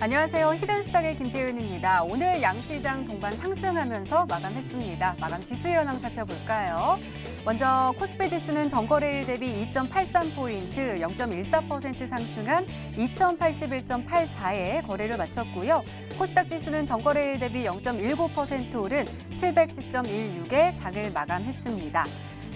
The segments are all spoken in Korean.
안녕하세요. 히든스탁의 김태은입니다. 오늘 양시장 동반 상승하면서 마감했습니다. 마감 지수 현황 살펴볼까요? 먼저 코스피 지수는 전거래일 대비 2.83포인트, 0.14% 상승한 2081.84에 거래를 마쳤고요. 코스닥 지수는 전거래일 대비 0.19% 오른 710.16에 장을 마감했습니다.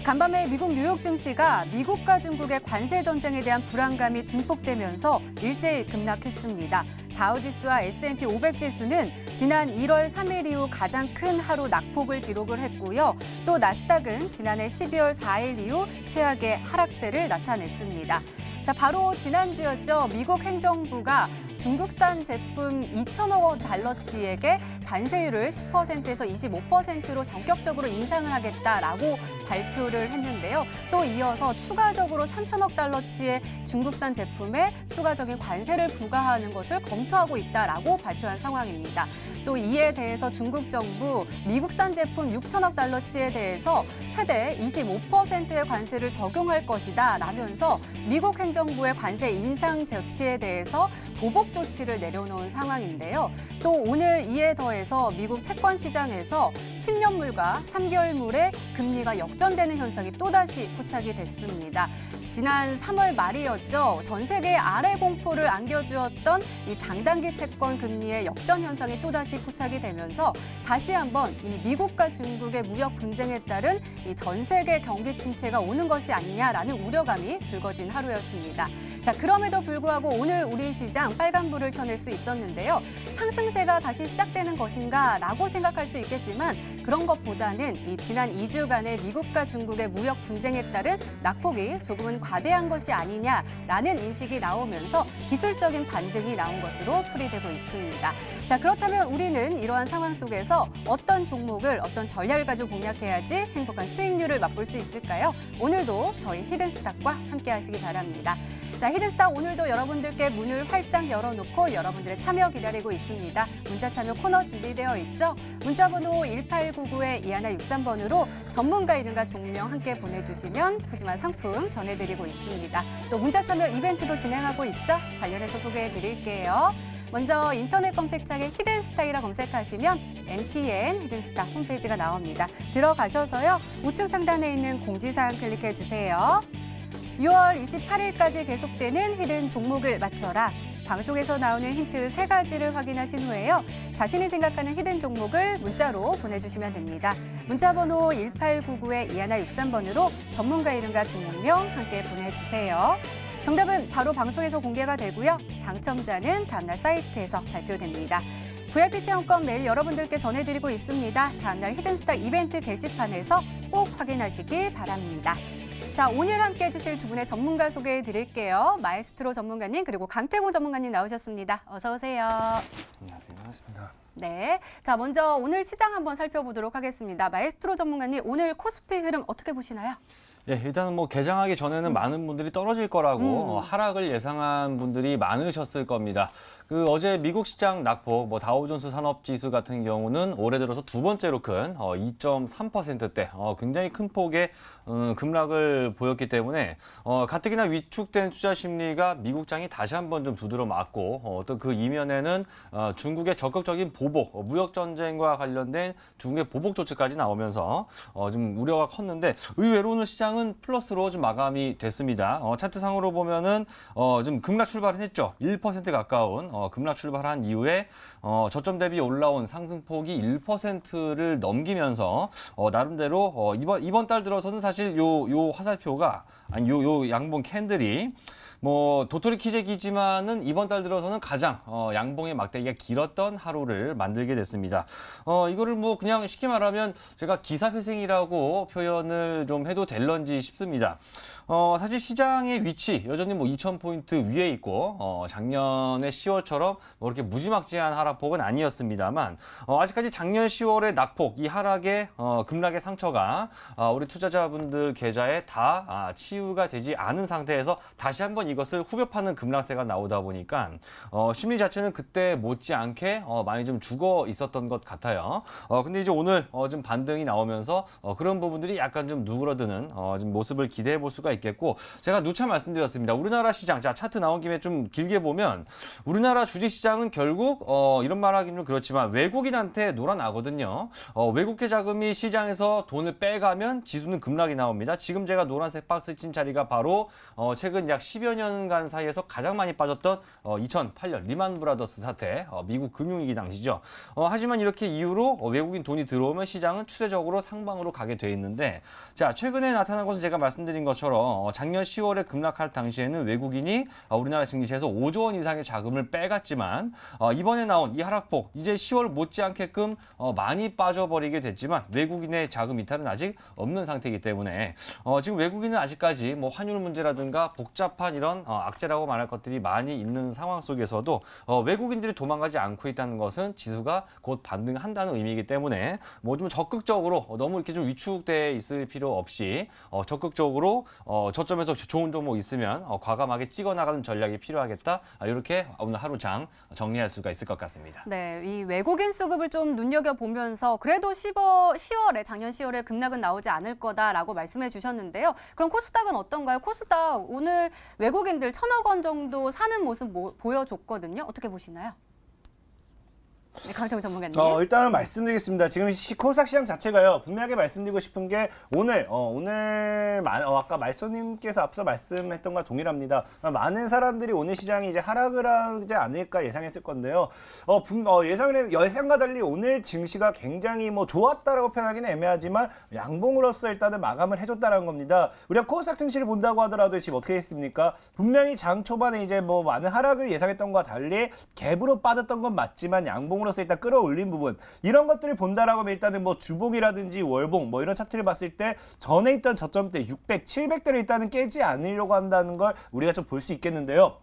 간밤에 미국 뉴욕 증시가 미국과 중국의 관세 전쟁에 대한 불안감이 증폭되면서 일제히 급락했습니다. 다우지수와 S&P 500 지수는 지난 1월 3일 이후 가장 큰 하루 낙폭을 기록을 했고요. 또 나스닥은 지난해 12월 4일 이후 최악의 하락세를 나타냈습니다. 자, 바로 지난주였죠. 미국 행정부가 중국산 제품 2천억 달러치에게 관세율을 10%에서 25%로 전격적으로 인상을 하겠다라고 발표를 했는데요. 또 이어서 추가적으로 3천억 달러치의 중국산 제품에 추가적인 관세를 부과하는 것을 검토하고 있다라고 발표한 상황입니다. 또 이에 대해서 중국 정부 미국산 제품 6천억 달러치에 대해서 최대 25%의 관세를 적용할 것이다 라면서 미국 행정부의 관세 인상 조치에 대해서 보복 조치를 내려놓은 상황인데요. 또 오늘 이에 더해서 미국 채권 시장에서 10년물과 3개월물의 금리가 역전되는 현상이 또다시 포착이 됐습니다. 지난 3월 말이었죠. 전 세계에 아래 공포를 안겨주었던 이 장단기 채권 금리의 역전 현상이 또다시 포착이 되면서 다시 한번 이 미국과 중국의 무역 분쟁에 따른 이 전 세계 경기 침체가 오는 것이 아니냐라는 우려감이 불거진 하루였습니다. 자, 그럼에도 불구하고 오늘 우리 시장 빨간불을 켜낼 수 있었는데요. 상승세가 다시 시작되는 것인가라고 생각할 수 있겠지만 그런 것보다는 이 지난 2주간의 미국과 중국의 무역 분쟁에 따른 낙폭이 조금은 과대한 것이 아니냐라는 인식이 나오면서 기술적인 반등이 나온 것으로 풀이되고 있습니다. 자, 그렇다면 우리는 이러한 상황 속에서 어떤 종목을 어떤 전략을 가지고 공략해야지 행복한 수익률을 맛볼 수 있을까요? 오늘도 저희 히든스탁과 함께 하시기 바랍니다. 자, 히든스탁 오늘도 여러분들께 문을 활짝 열어놓고 여러분들의 참여 기다리고 있습니다. 문자 참여 코너 준비되어 있죠? 문자번호 1899-2163번으로 전문가 이름과 종명 함께 보내주시면 푸짐한 상품 전해드리고 있습니다. 또 문자 참여 이벤트도 진행하고 있죠? 관련해서 소개해드릴게요. 먼저 인터넷 검색창에 히든스탁이라 검색하시면 MTN 히든스탁 홈페이지가 나옵니다. 들어가셔서요. 우측 상단에 있는 공지사항 클릭해주세요. 6월 28일까지 계속되는 히든 종목을 맞춰라. 방송에서 나오는 힌트 3가지를 확인하신 후에요. 자신이 생각하는 히든 종목을 문자로 보내주시면 됩니다. 문자번호 1899-2163번으로 전문가 이름과 종목명 함께 보내주세요. 정답은 바로 방송에서 공개가 되고요. 당첨자는 다음날 사이트에서 발표됩니다. VIP 체험권 매일 여러분들께 전해드리고 있습니다. 다음날 히든스탁 이벤트 게시판에서 꼭 확인하시기 바랍니다. 자, 오늘 함께 해주실 두 분의 전문가 소개해 드릴게요. 마에스트로 전문가님 그리고 강태공 전문가님 나오셨습니다. 어서 오세요. 안녕하세요. 반갑습니다. 네, 자 먼저 오늘 시장 한번 살펴보도록 하겠습니다. 마에스트로 전문가님 오늘 코스피 흐름 어떻게 보시나요? 예, 일단은 뭐 개장하기 전에는 많은 분들이 떨어질 거라고 하락을 예상한 분들이 많으셨을 겁니다. 어제 미국 시장 낙폭, 다우존스 산업지수 같은 경우는 올해 들어서 두 번째로 큰 2.3%대 굉장히 큰 폭의 급락을 보였기 때문에 가뜩이나 위축된 투자 심리가 미국장이 다시 한번 좀 두드러 맞고 또 그 이면에는 중국의 적극적인 보복, 무역 전쟁과 관련된 중국의 보복 조치까지 나오면서 좀 우려가 컸는데 의외로 오늘 시장은 플러스로 좀 마감이 됐습니다. 차트상으로 보면은 좀 급락 출발은 했죠. 1% 가까운 급락 출발한 이후에 저점 대비 올라온 상승폭이 1%를 넘기면서 나름대로 이번 달 들어서는 사실 요 화살표가 아니 요 양봉 캔들이 도토리 키재기지만은 이번 달 들어서는 가장 양봉의 막대기가 길었던 하루를 만들게 됐습니다. 이거를 그냥 쉽게 말하면 제가 기사회생이라고 표현을 좀 해도 될런지 싶습니다. 사실 시장의 위치 여전히 2,000포인트 위에 있고 작년의 10월처럼 그렇게 무지막지한 하락폭은 아니었습니다만 아직까지 작년 10월의 낙폭, 이 하락의 급락의 상처가 우리 투자자분들 계좌에 다 치유가 되지 않은 상태에서 다시 한번 이것을 후벼파는 급락세가 나오다 보니까 심리 자체는 그때 못지않게 많이 좀 죽어 있었던 것 같아요. 근데 이제 오늘 좀 반등이 나오면서 그런 부분들이 약간 좀 누그러드는 좀 모습을 기대해 볼 수가 있겠고, 제가 누차 말씀드렸습니다. 우리나라 시장, 자 차트 나온 김에 좀 길게 보면 우리나라 주식시장은 결국 이런 말하기는 좀 그렇지만 외국인한테 놀아나거든요. 외국계 자금이 시장에서 돈을 빼가면 지수는 급락이 나옵니다. 지금 제가 노란색 박스 친 자리가 바로 최근 약 10여 년간 사이에서 가장 많이 빠졌던 2008년 리만 브라더스 사태, 미국 금융위기 당시죠. 하지만 이렇게 이후로 외국인 돈이 들어오면 시장은 추세적으로 상방으로 가게 돼 있는데, 자 최근에 나타난 것은 제가 말씀드린 것처럼 작년 10월에 급락할 당시에는 외국인이 우리나라 증시에서 5조 원 이상의 자금을 빼갔지만 이번에 나온 이 하락폭, 이제 10월 못지않게끔 많이 빠져버리게 됐지만 외국인의 자금 이탈은 아직 없는 상태이기 때문에 지금 외국인은 아직까지 뭐 환율 문제라든가 복잡한 이런 악재라고 말할 것들이 많이 있는 상황 속에서도 외국인들이 도망가지 않고 있다는 것은 지수가 곧 반등한다는 의미이기 때문에 뭐 좀 적극적으로 너무 이렇게 좀 위축돼 있을 필요 없이 적극적으로 저점에서 좋은 종목 있으면 과감하게 찍어 나가는 전략이 필요하겠다. 이렇게 오늘 하루 장 정리할 수가 있을 것 같습니다. 네, 이 외국인 수급을 좀 눈여겨보면서 그래도 10월에 작년 10월에 급락은 나오지 않을 거다라고 말씀해 주셨는데요. 그럼 코스닥은 어떤가요? 코스닥 오늘 외국인들 1,000억 원 정도 사는 모습 보여줬거든요. 어떻게 보시나요? 네, 강태훈 전문가님. 일단은 말씀드리겠습니다. 지금 코스닥 시장 자체가요, 분명하게 말씀드리고 싶은 게 오늘 아까 말소님께서 앞서 말씀했던 것과 동일합니다. 많은 사람들이 오늘 시장이 이제 하락을 하지 않을까 예상했을 건데요. 예상과 달리 오늘 증시가 굉장히 뭐 좋았다라고 표현하기는 애매하지만 양봉으로서 일단은 마감을 해줬다는 겁니다. 우리가 코스닥 증시를 본다고 하더라도 지금 어떻게 했습니까? 분명히 장 초반에 이제 뭐 많은 하락을 예상했던 것과 달리 갭으로 빠졌던 건 맞지만 양봉 으로서 일단 끌어올린 부분, 이런 것들을 본다라고 하면 일단은 뭐 주봉이라든지 월봉 뭐 이런 차트를 봤을 때 전에 있던 저점대 600, 700대를 일단은 깨지 않으려고 한다는 걸 우리가 좀 볼 수 있겠는데요.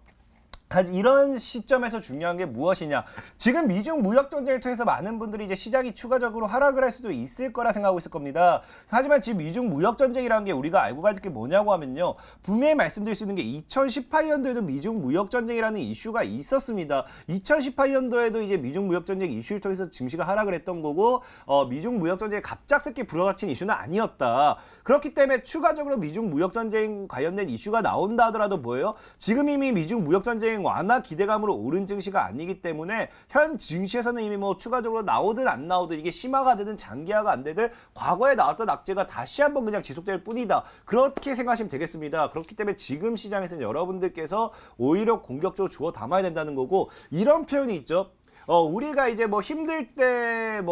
이런 시점에서 중요한 게 무엇이냐? 지금 미중 무역 전쟁을 통해서 많은 분들이 이제 시장이 추가적으로 하락을 할 수도 있을 거라 생각하고 있을 겁니다. 하지만 지금 미중 무역 전쟁이라는 게 우리가 알고 가야 될 게 뭐냐고 하면요, 분명히 말씀드릴 수 있는 게 2018년도에도 미중 무역 전쟁이라는 이슈가 있었습니다. 2018년도에도 이제 미중 무역 전쟁 이슈를 통해서 증시가 하락을 했던 거고, 미중 무역 전쟁이 갑작스럽게 불어닥친 이슈는 아니었다. 그렇기 때문에 추가적으로 미중 무역 전쟁 관련된 이슈가 나온다 하더라도 뭐예요? 지금 이미 미중 무역 전쟁 완화 기대감으로 오른 증시가 아니기 때문에 현 증시에서는 이미 뭐 추가적으로 나오든 안 나오든 이게 심화가 되든 장기화가 안 되든 과거에 나왔던 악재가 다시 한번 그냥 지속될 뿐이다. 그렇게 생각하시면 되겠습니다. 그렇기 때문에 지금 시장에서는 여러분들께서 오히려 공격적으로 주워 담아야 된다는 거고, 이런 표현이 있죠. 우리가 이제 뭐 힘들 때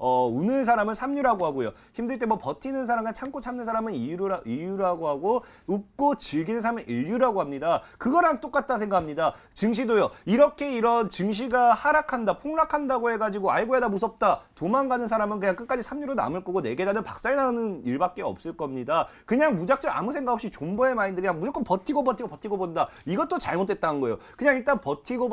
우는 사람은 삼류라고 하고요. 힘들 때 뭐 버티는 사람과 참고 참는 사람은 이유라고 하고, 웃고 즐기는 사람은 인류라고 합니다. 그거랑 똑같다 생각합니다. 증시도요. 이렇게 이런 증시가 하락한다, 폭락한다고 해가지고 아이고야 나 무섭다 도망가는 사람은 그냥 끝까지 삼류로 남을 거고, 내 계단은 박살나는 일밖에 없을 겁니다. 그냥 무작정 아무 생각 없이 존버의 마인드, 그냥 무조건 버티고 본다. 이것도 잘못됐다는 거예요. 그냥 일단 버티고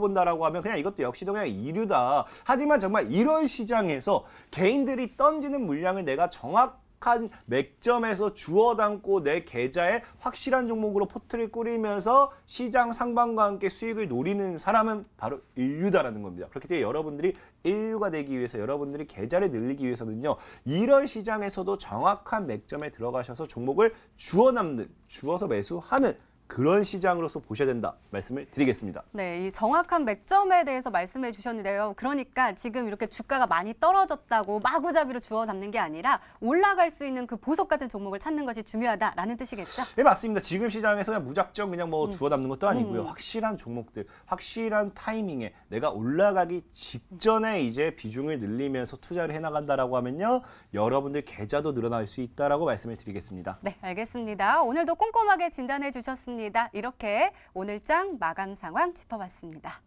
본다라고 하면 그냥 이것도 역시도 그냥 이류다. 하지만 정말 이런 시장에서 개인들이 던지는 물량을 내가 정확한 맥점에서 주워 담고 내 계좌에 확실한 종목으로 포트를 꾸리면서 시장 상방과 함께 수익을 노리는 사람은 바로 인류다라는 겁니다. 그렇기 때문에 여러분들이 인류가 되기 위해서, 여러분들이 계좌를 늘리기 위해서는요, 이런 시장에서도 정확한 맥점에 들어가셔서 종목을 주워서 매수하는 그런 시장으로서 보셔야 된다 말씀을 드리겠습니다. 네, 이 정확한 맥점에 대해서 말씀해 주셨는데요. 그러니까 지금 이렇게 주가가 많이 떨어졌다고 마구잡이로 주워 담는 게 아니라 올라갈 수 있는 그 보석 같은 종목을 찾는 것이 중요하다라는 뜻이겠죠? 네, 맞습니다. 지금 시장에서 그냥 무작정 그냥 뭐 주워 담는 것도 아니고요. 확실한 종목들, 확실한 타이밍에 내가 올라가기 직전에 이제 비중을 늘리면서 투자를 해나간다라고 하면요, 여러분들 계좌도 늘어날 수 있다라고 말씀을 드리겠습니다. 네, 알겠습니다. 오늘도 꼼꼼하게 진단해 주셨습니다. 이렇게 오늘장 마감 상황 짚어봤습니다.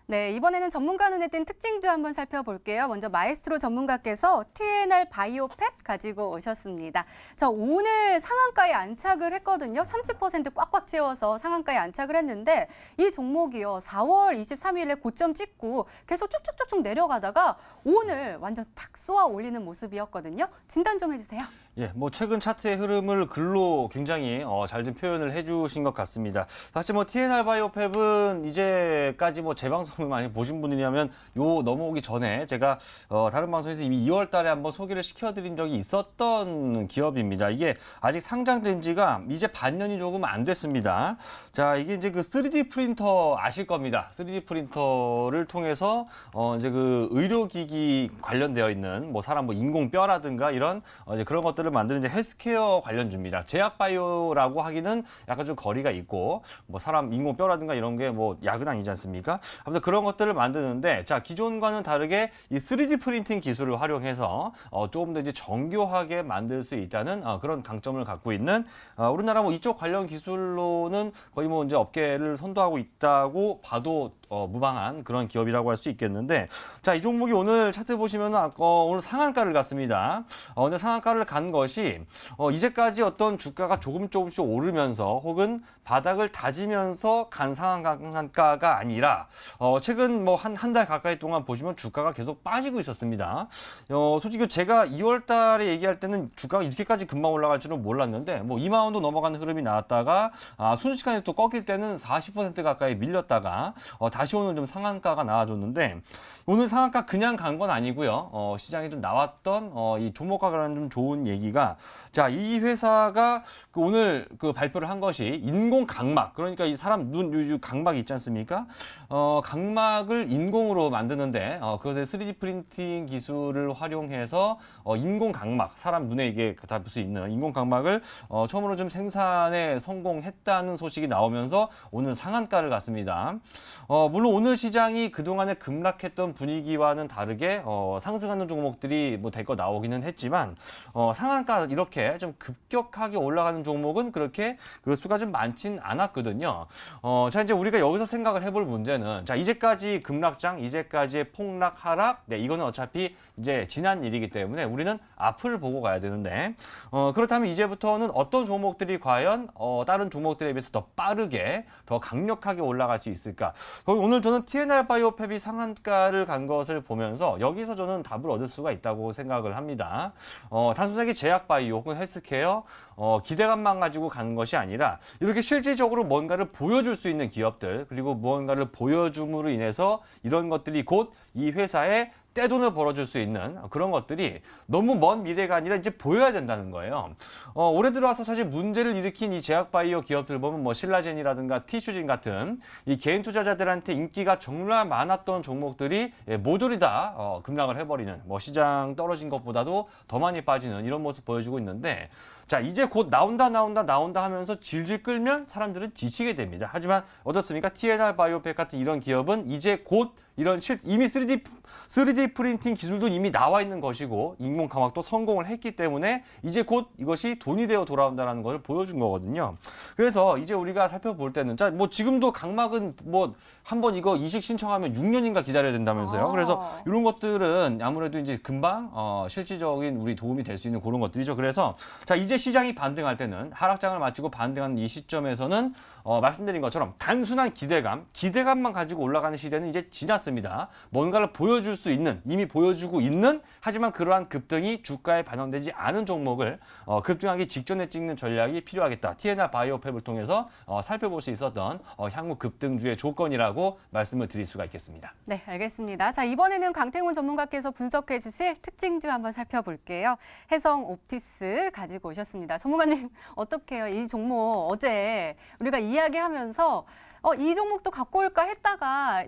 네, 이번에는 전문가 눈에 띈 특징주 한번 살펴볼게요. 먼저 마에스트로 전문가께서 TNR 바이오팹 가지고 오셨습니다. 자, 오늘 상한가에 안착을 했거든요. 30% 꽉꽉 채워서 상한가에 안착을 했는데 이 종목이요. 4월 23일에 고점 찍고 계속 쭉쭉쭉쭉 내려가다가 오늘 완전 탁 쏘아 올리는 모습이었거든요. 진단 좀 해주세요. 예, 뭐 최근 차트의 흐름을 글로 굉장히 잘 좀 표현을 해주신 것 같습니다. 사실 뭐 TNR 바이오팹은 이제까지 뭐 재방송을 많이 보신 분이라면 요 넘어오기 전에 제가 다른 방송에서 이미 2월달에 한번 소개를 시켜드린 적이 있었던 기업입니다. 이게 아직 상장된 지가 이제 반년이 조금 안 됐습니다. 자, 이게 이제 그 3D 프린터 아실 겁니다. 3D 프린터를 통해서 이제 그 의료기기 관련되어 있는 뭐 사람 뭐 인공뼈라든가 이런 이제 그런 것들을 만드는 이제 헬스케어 관련주입니다. 제약바이오라고 하기는 약간 좀 거리가 있고 뭐 사람 인공뼈라든가 이런 게 뭐 약은 아니지 않습니까? 아무튼 그런 것들을 만드는데 자, 기존과는 다르게 이 3D 프린팅 기술을 활용해서 조금 더 이제 정교하게 만들 수 있다는 그런 강점을 갖고 있는 우리나라 뭐 이쪽 관련 기술로는 거의 뭐 이제 업계를 선도하고 있다고 봐도 무방한 그런 기업이라고 할 수 있겠는데 자, 이 종목이 오늘 차트 보시면은 오늘 상한가를 갔습니다. 근데 상한가를 간 것이 이제까지 어떤 주가가 조금씩 오르면서 혹은 바닥을 다지면서 간 상한가가 아니라 최근 뭐 한 달 가까이 동안 보시면 주가가 계속 빠지고 있었습니다. 솔직히 제가 2월 달에 얘기할 때는 주가가 이렇게까지 금방 올라갈 줄은 몰랐는데 뭐 2만 원도 넘어가는 흐름이 나왔다가 순식간에 또 꺾일 때는 40% 가까이 밀렸다가 다시 오늘 좀 상한가가 나와줬는데 오늘 상한가 그냥 간 건 아니고요. 시장에 좀 나왔던 이 종목과 관련 좀 좋은 얘기가 자, 이 회사가 오늘 그 발표를 한 것이 인공 각막, 그러니까 이 사람 눈 각막이 있지 않습니까? 각막을 인공으로 만드는데 그것에 3D 프린팅 기술을 활용해서 인공 각막, 사람 눈에 이게 닿을 수 있는 인공 각막을 처음으로 좀 생산에 성공했다는 소식이 나오면서 오늘 상한가를 갔습니다. 물론 오늘 시장이 그동안에 급락했던 분위기와는 다르게 상승하는 종목들이 뭐 대거 나오기는 했지만 상한가 이렇게 좀 급격하게 올라가는 종목은 그렇게 그 수가 좀 많진 않았거든요. 자, 이제 우리가 여기서 생각을 해볼 문제는 자, 이제까지 급락장, 이제까지의 폭락 하락, 네, 이거는 어차피 이제 지난 일이기 때문에 우리는 앞을 보고 가야 되는데 그렇다면 이제부터는 어떤 종목들이 과연 다른 종목들에 비해서 더 빠르게, 더 강력하게 올라갈 수 있을까? 오늘 저는 TNR 바이오팹이 상한가를 간 것을 보면서 여기서 저는 답을 얻을 수가 있다고 생각을 합니다. 단순하게 제약바이오 혹은 헬스케어 기대감만 가지고 가는 것이 아니라 이렇게 실질적으로 뭔가를 보여줄 수 있는 기업들, 그리고 무언가를 보여줌으로 인해서 이런 것들이 곧 이 회사의 떼돈을 벌어줄 수 있는 그런 것들이 너무 먼 미래가 아니라 이제 보여야 된다는 거예요. 올해 들어와서 사실 문제를 일으킨 이 제약바이오 기업들 보면 뭐 신라젠이라든가 티슈진 같은 이 개인 투자자들한테 인기가 정말 많았던 종목들이 모조리 다 급락을 해버리는, 뭐 시장 떨어진 것보다도 더 많이 빠지는 이런 모습 보여주고 있는데 자, 이제 곧 나온다 하면서 질질 끌면 사람들은 지치게 됩니다. 하지만 어떻습니까? TNR 바이오팹 같은 이런 기업은 이제 곧 이런 이미 3D 프린팅 기술도 이미 나와 있는 것이고 인공 감각도 성공을 했기 때문에 이제 곧 이것이 돈이 되어 돌아온다는 것을 보여준 거거든요. 그래서 이제 우리가 살펴볼 때는 자, 뭐 지금도 각막은 뭐 한번 이거 이식 신청하면 6년인가 기다려야 된다면서요. 그래서 이런 것들은 아무래도 이제 금방 실질적인 우리 도움이 될 수 있는 그런 것들이죠. 그래서 자, 이제 시장이 반등할 때는 하락장을 마치고 반등하는 이 시점에서는 말씀드린 것처럼 단순한 기대감만 가지고 올라가는 시대는 이제 지났습니다. 뭔가를 보여줄 수 있는, 이미 보여주고 있는, 하지만 그러한 급등이 주가에 반영되지 않은 종목을 급등하기 직전에 찍는 전략이 필요하겠다. TNR 바이오팹을 통해서 살펴볼 수 있었던 향후 급등주의 조건이라고 말씀을 드릴 수가 있겠습니다. 네, 알겠습니다. 자, 이번에는 강태훈 전문가께서 분석해 주실 특징주 한번 살펴볼게요. 해성 옵티스 가지고 오셨습니다. 전문가님, 어떻게 해요? 이 종목 어제 우리가 이야기하면서 이 종목도 갖고 올까 했다가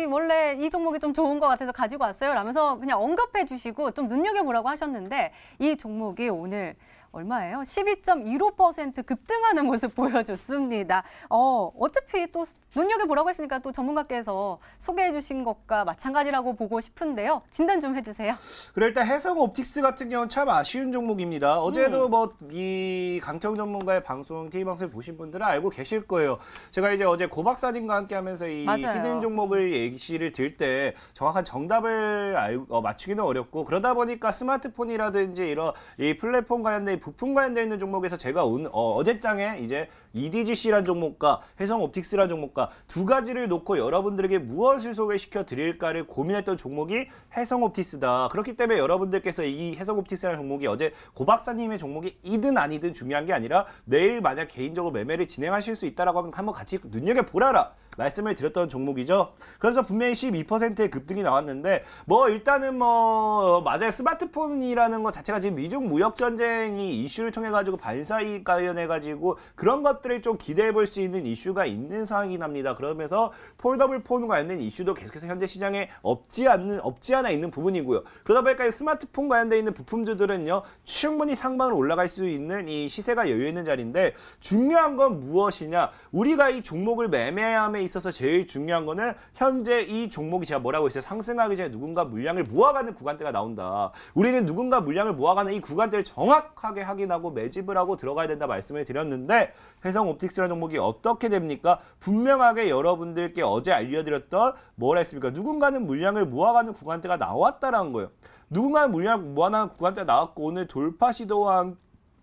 원래 이 종목이 좀 좋은 것 같아서 가지고 왔어요 라면서 그냥 언급해 주시고 좀 눈여겨보라고 하셨는데 이 종목이 오늘 얼마예요? 12.15% 급등하는 모습 보여줬습니다. 어차피 또 눈여겨보라고 했으니까 또 전문가께서 소개해 주신 것과 마찬가지라고 보고 싶은데요. 진단 좀 해주세요. 그래 일단 해성옵틱스 같은 경우는 참 아쉬운 종목입니다. 어제도 뭐 이 강태웅 전문가의 방송, TV 방송을 보신 분들은 알고 계실 거예요. 제가 이제 어제 고 박사님과 함께 하면서 이 맞아요. 히든 종목을 예시를 들 때 정확한 정답을 맞추기는 어렵고 그러다 보니까 스마트폰이라든지 이런 이 플랫폼 관련된 부품 관련되어 있는 종목에서 제가 어제장에 이제 EDGC라는 종목과 해성옵틱스라는 종목과 두 가지를 놓고 여러분들에게 무엇을 소개시켜 드릴까를 고민했던 종목이 해성옵틱스다. 그렇기 때문에 여러분들께서 이 해성옵틱스라는 종목이 어제 고 박사님의 종목이 이든 아니든 중요한 게 아니라 내일 만약 개인적으로 매매를 진행하실 수 있다라고 하면 한번 같이 눈여겨보라라 말씀을 드렸던 종목이죠. 그래서 분명히 12%의 급등이 나왔는데 뭐 일단은 뭐 맞아요. 스마트폰이라는 것 자체가 지금 미중 무역 전쟁이 이슈를 통해 가지고 반사이익 관련해 가지고 그런 것들을 좀 기대해 볼 수 있는 이슈가 있는 상황이긴 합니다. 그러면서 폴더블 폰 관련된 이슈도 계속해서 현재 시장에 없지 않아 있는 부분이고요. 그러다 보니까 스마트폰 관련돼 있는 부품주들은요 충분히 상방으로 올라갈 수 있는 이 시세가 열려 있는 자리인데 중요한 건 무엇이냐? 우리가 이 종목을 매매함에 있어서 제일 중요한 거는 현재 이 종목이 제가 뭐라고 했어요? 상승하기 전에 누군가 물량을 모아가는 구간대가 나온다. 우리는 누군가 물량을 모아가는 이 구간대를 정확하게 확인하고 매집을 하고 들어가야 된다 말씀을 드렸는데 해성옵틱스라는 종목이 어떻게 됩니까? 분명하게 여러분들께 어제 알려드렸던 뭐라 했습니까? 누군가는 물량을 모아가는 구간대가 나왔다라는 거예요. 누군가는 물량을 모아가는 구간대가 나왔고 오늘 돌파 시도와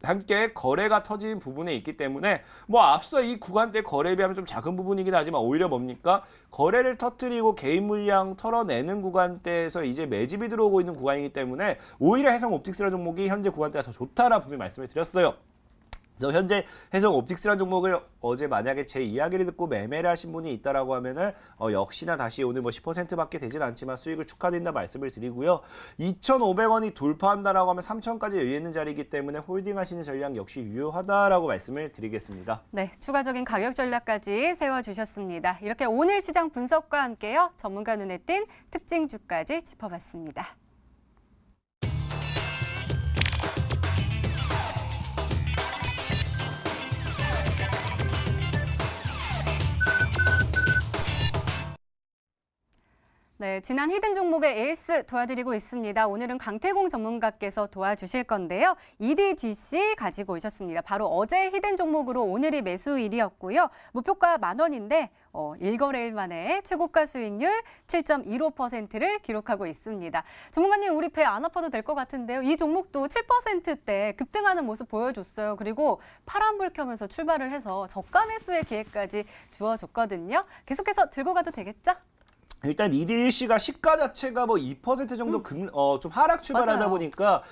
함께 거래가 터진 부분에 있기 때문에 뭐 앞서 이 구간대 거래에 비하면 좀 작은 부분이긴 하지만 오히려 뭡니까? 거래를 터뜨리고 개인 물량 털어내는 구간대에서 이제 매집이 들어오고 있는 구간이기 때문에 오히려 해성옵틱스라는 종목이 현재 구간대가 더 좋다라고 분명히 말씀을 드렸어요. 그래서 현재 해성옵틱스라는 종목을 어제 만약에 제 이야기를 듣고 매매를 하신 분이 있다라고 하면은 역시나 다시 오늘 뭐 10%밖에 되진 않지만 수익을 축하드린다 말씀을 드리고요. 2,500원이 돌파한다라고 하면 3,000까지 열려 있는 자리이기 때문에 홀딩하시는 전략 역시 유효하다라고 말씀을 드리겠습니다. 네, 추가적인 가격 전략까지 세워주셨습니다. 이렇게 오늘 시장 분석과 함께요. 전문가 눈에 띈 특징주까지 짚어봤습니다. 네, 지난 히든 종목의 에이스 도와드리고 있습니다. 오늘은 강태공 전문가께서 도와주실 건데요. EDGC 가지고 오셨습니다. 바로 어제 히든 종목으로 오늘이 매수일이었고요. 목표가 10,000원인데 1거래일 만에 최고가 수익률 7.15%를 기록하고 있습니다. 전문가님, 우리 배 안 아파도 될 것 같은데요. 이 종목도 7%대 급등하는 모습 보여줬어요. 그리고 파란불 켜면서 출발을 해서 저가 매수의 기회까지 주어줬거든요. 계속해서 들고 가도 되겠죠? 일단 EDGC가 시가 자체가 뭐 2% 정도 좀 하락 출발하다 맞아요. 보니까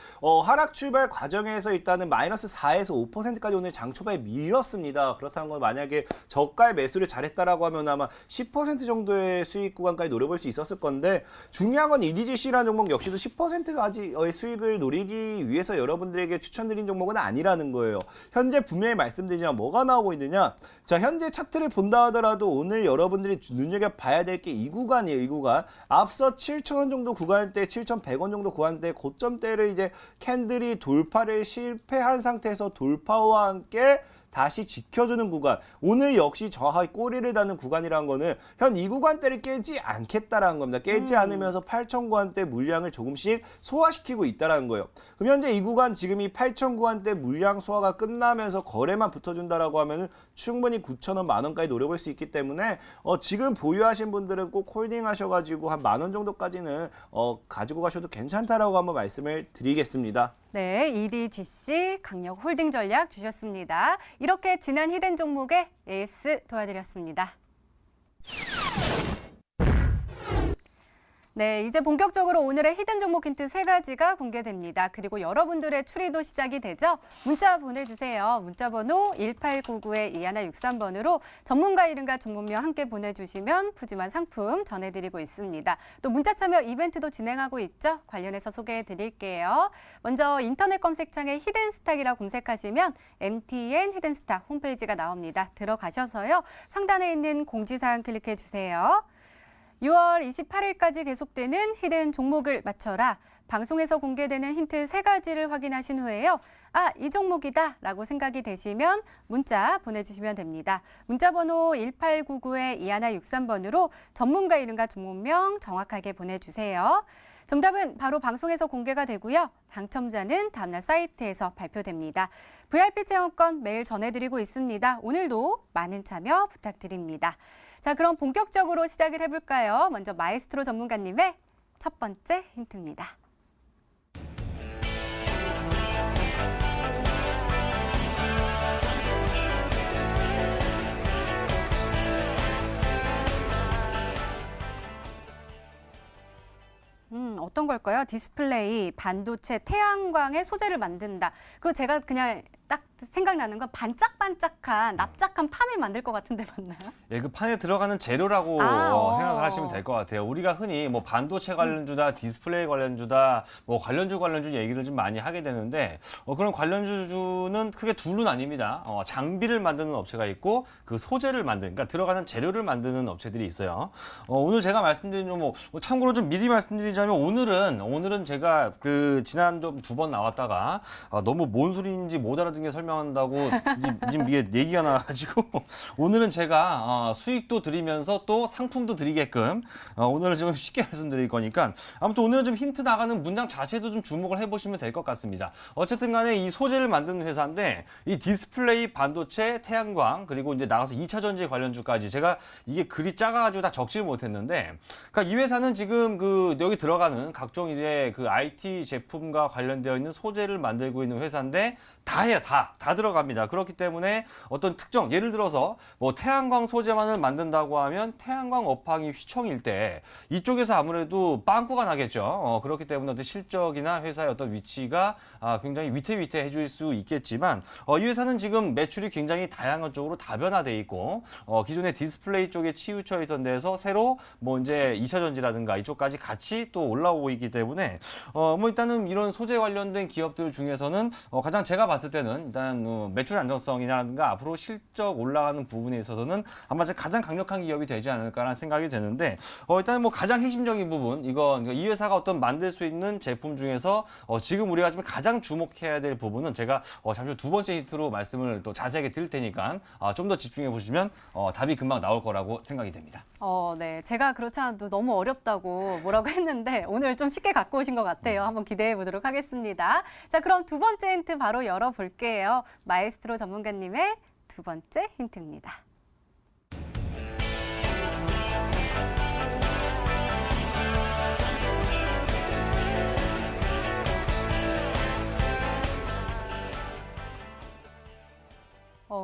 하락 출발 과정에서 일단은 마이너스 4에서 5%까지 오늘 장 초반에 밀렸습니다. 그렇다는 건 만약에 저가의 매수를 잘했다라고 하면 아마 10% 정도의 수익 구간까지 노려볼 수 있었을 건데 중요한 건 EDGC라는 종목 역시도 10%까지의 수익을 노리기 위해서 여러분들에게 추천드린 종목은 아니라는 거예요. 현재 분명히 말씀드리지만 뭐가 나오고 있느냐? 자, 현재 차트를 본다 하더라도 오늘 여러분들이 눈여겨봐야 될 게 이 구간이에요. 이 구간. 앞서 7,000원 정도 구간대, 7,100원 정도 구간대 고점대를 이제 캔들이 돌파를 실패한 상태에서 돌파와 함께 다시 지켜주는 구간. 오늘 역시 정확하게 꼬리를 다는 구간이라는 거는 현 이 구간대를 깨지 않겠다라는 겁니다. 깨지 않으면서 8,000 구간대 물량을 조금씩 소화시키고 있다라는 거예요. 그럼 현재 이 구간 지금 이 8,000 구간대 물량 소화가 끝나면서 거래만 붙어준다라고 하면은 충분히 9,000원, 10,000원까지 노려볼 수 있기 때문에 지금 보유하신 분들은 꼭 홀딩 하셔가지고 한 10,000원 정도까지는 가지고 가셔도 괜찮다라고 한번 말씀을 드리겠습니다. 네, EDGC 강력 홀딩 전략 주셨습니다. 이렇게 지난 히든 종목의 에이스 도와드렸습니다. 네, 이제 본격적으로 오늘의 히든 종목 힌트 3가지가 공개됩니다. 그리고 여러분들의 추리도 시작이 되죠. 문자 보내주세요. 문자번호 1899-2163번으로 전문가 이름과 종목명 함께 보내주시면 푸짐한 상품 전해드리고 있습니다. 또 문자 참여 이벤트도 진행하고 있죠. 관련해서 소개해드릴게요. 먼저 인터넷 검색창에 히든스탁이라 검색하시면 MTN 히든스탁 홈페이지가 나옵니다. 들어가셔서요. 상단에 있는 공지사항 클릭해주세요. 6월 28일까지 계속되는 히든 종목을 맞춰라. 방송에서 공개되는 힌트 3가지를 확인하신 후에요. 아, 이 종목이다 라고 생각이 되시면 문자 보내주시면 됩니다. 문자 번호 1899-2163번으로 전문가 이름과 종목명 정확하게 보내주세요. 정답은 바로 방송에서 공개가 되고요. 당첨자는 다음날 사이트에서 발표됩니다. VIP 체험권 매일 전해드리고 있습니다. 오늘도 많은 참여 부탁드립니다. 자, 그럼 본격적으로 시작을 해볼까요? 먼저 마에스트로 전문가님의 첫 번째 힌트입니다. 어떤 걸까요? 디스플레이, 반도체, 태양광의 소재를 만든다. 그거 제가 그냥 딱 생각나는 건 반짝반짝한 납작한 판을 만들 것 같은데 맞나요? 예, 그 판에 들어가는 재료라고 생각을 하시면 될 것 같아요. 우리가 흔히 뭐 반도체 관련주다, 디스플레이 관련주다, 뭐 관련주 얘기를 좀 많이 하게 되는데 그런 관련주는 크게 둘로 나뉩니다. 장비를 만드는 업체가 있고 그 소재를 만드는, 그러니까 들어가는 재료를 만드는 업체들이 있어요. 오늘 제가 말씀드린 뭐 참고로 좀 미리 말씀드리자면 오늘은 제가 그 지난 좀 2번 나왔다가 너무 뭔 소리인지 못 알아듣는 게 설명한다고 지금 이게 얘기가 나가지고 오늘은 제가 수익도 드리면서 또 상품도 드리게끔 오늘은 좀 쉽게 말씀드릴 거니까 아무튼 오늘은 좀 힌트 나가는 문장 자체도 좀 주목을 해보시면 될 것 같습니다. 어쨌든 간에 이 소재를 만드는 회사인데 이 디스플레이, 반도체, 태양광 그리고 이제 나가서 2차 전지 관련주까지 제가 이게 글이 작아가지고 다 적지를 못했는데 그러니까 이 회사는 지금 그 여기 들어가는 각종 이제 그 IT 제품과 관련되어 있는 소재를 만들고 있는 회사인데 다 해요. 다 들어갑니다. 그렇기 때문에 어떤 특정, 예를 들어서 뭐 태양광 소재만을 만든다고 하면 태양광 업황이 휘청일 때 이쪽에서 아무래도 빵꾸가 나겠죠. 그렇기 때문에 어떤 실적이나 회사의 어떤 위치가 굉장히 위태위태해질 수 있겠지만 이 회사는 지금 매출이 굉장히 다양한 쪽으로 다변화돼 있고 기존의 디스플레이 쪽에 치우쳐 있던 데서 새로 뭐 이제 2차 전지라든가 이쪽까지 같이 또 올라오고 있기 때문에 뭐 일단은 이런 소재 관련된 기업들 중에서는 가장 제가 봤을 때는 일단 매출 안정성이라든가 앞으로 실적 올라가는 부분에 있어서는 아마 가장 강력한 기업이 되지 않을까라는 생각이 되는데 일단 뭐 가장 핵심적인 부분 이 회사가 어떤 만들 수 있는 제품 중에서 지금 우리가 좀 가장 주목해야 될 부분은 제가 잠시 후 2번째 힌트로 말씀을 또 자세하게 드릴 테니까 좀 더 집중해 보시면 답이 금방 나올 거라고 생각이 됩니다. 네. 제가 그렇지 않아도 너무 어렵다고 뭐라고 했는데 오늘 좀 쉽게 갖고 오신 것 같아요. 한번 기대해 보도록 하겠습니다. 자, 그럼 2번째 힌트 바로 열어볼게요. 마에스트로 전문가님의 2번째 힌트입니다.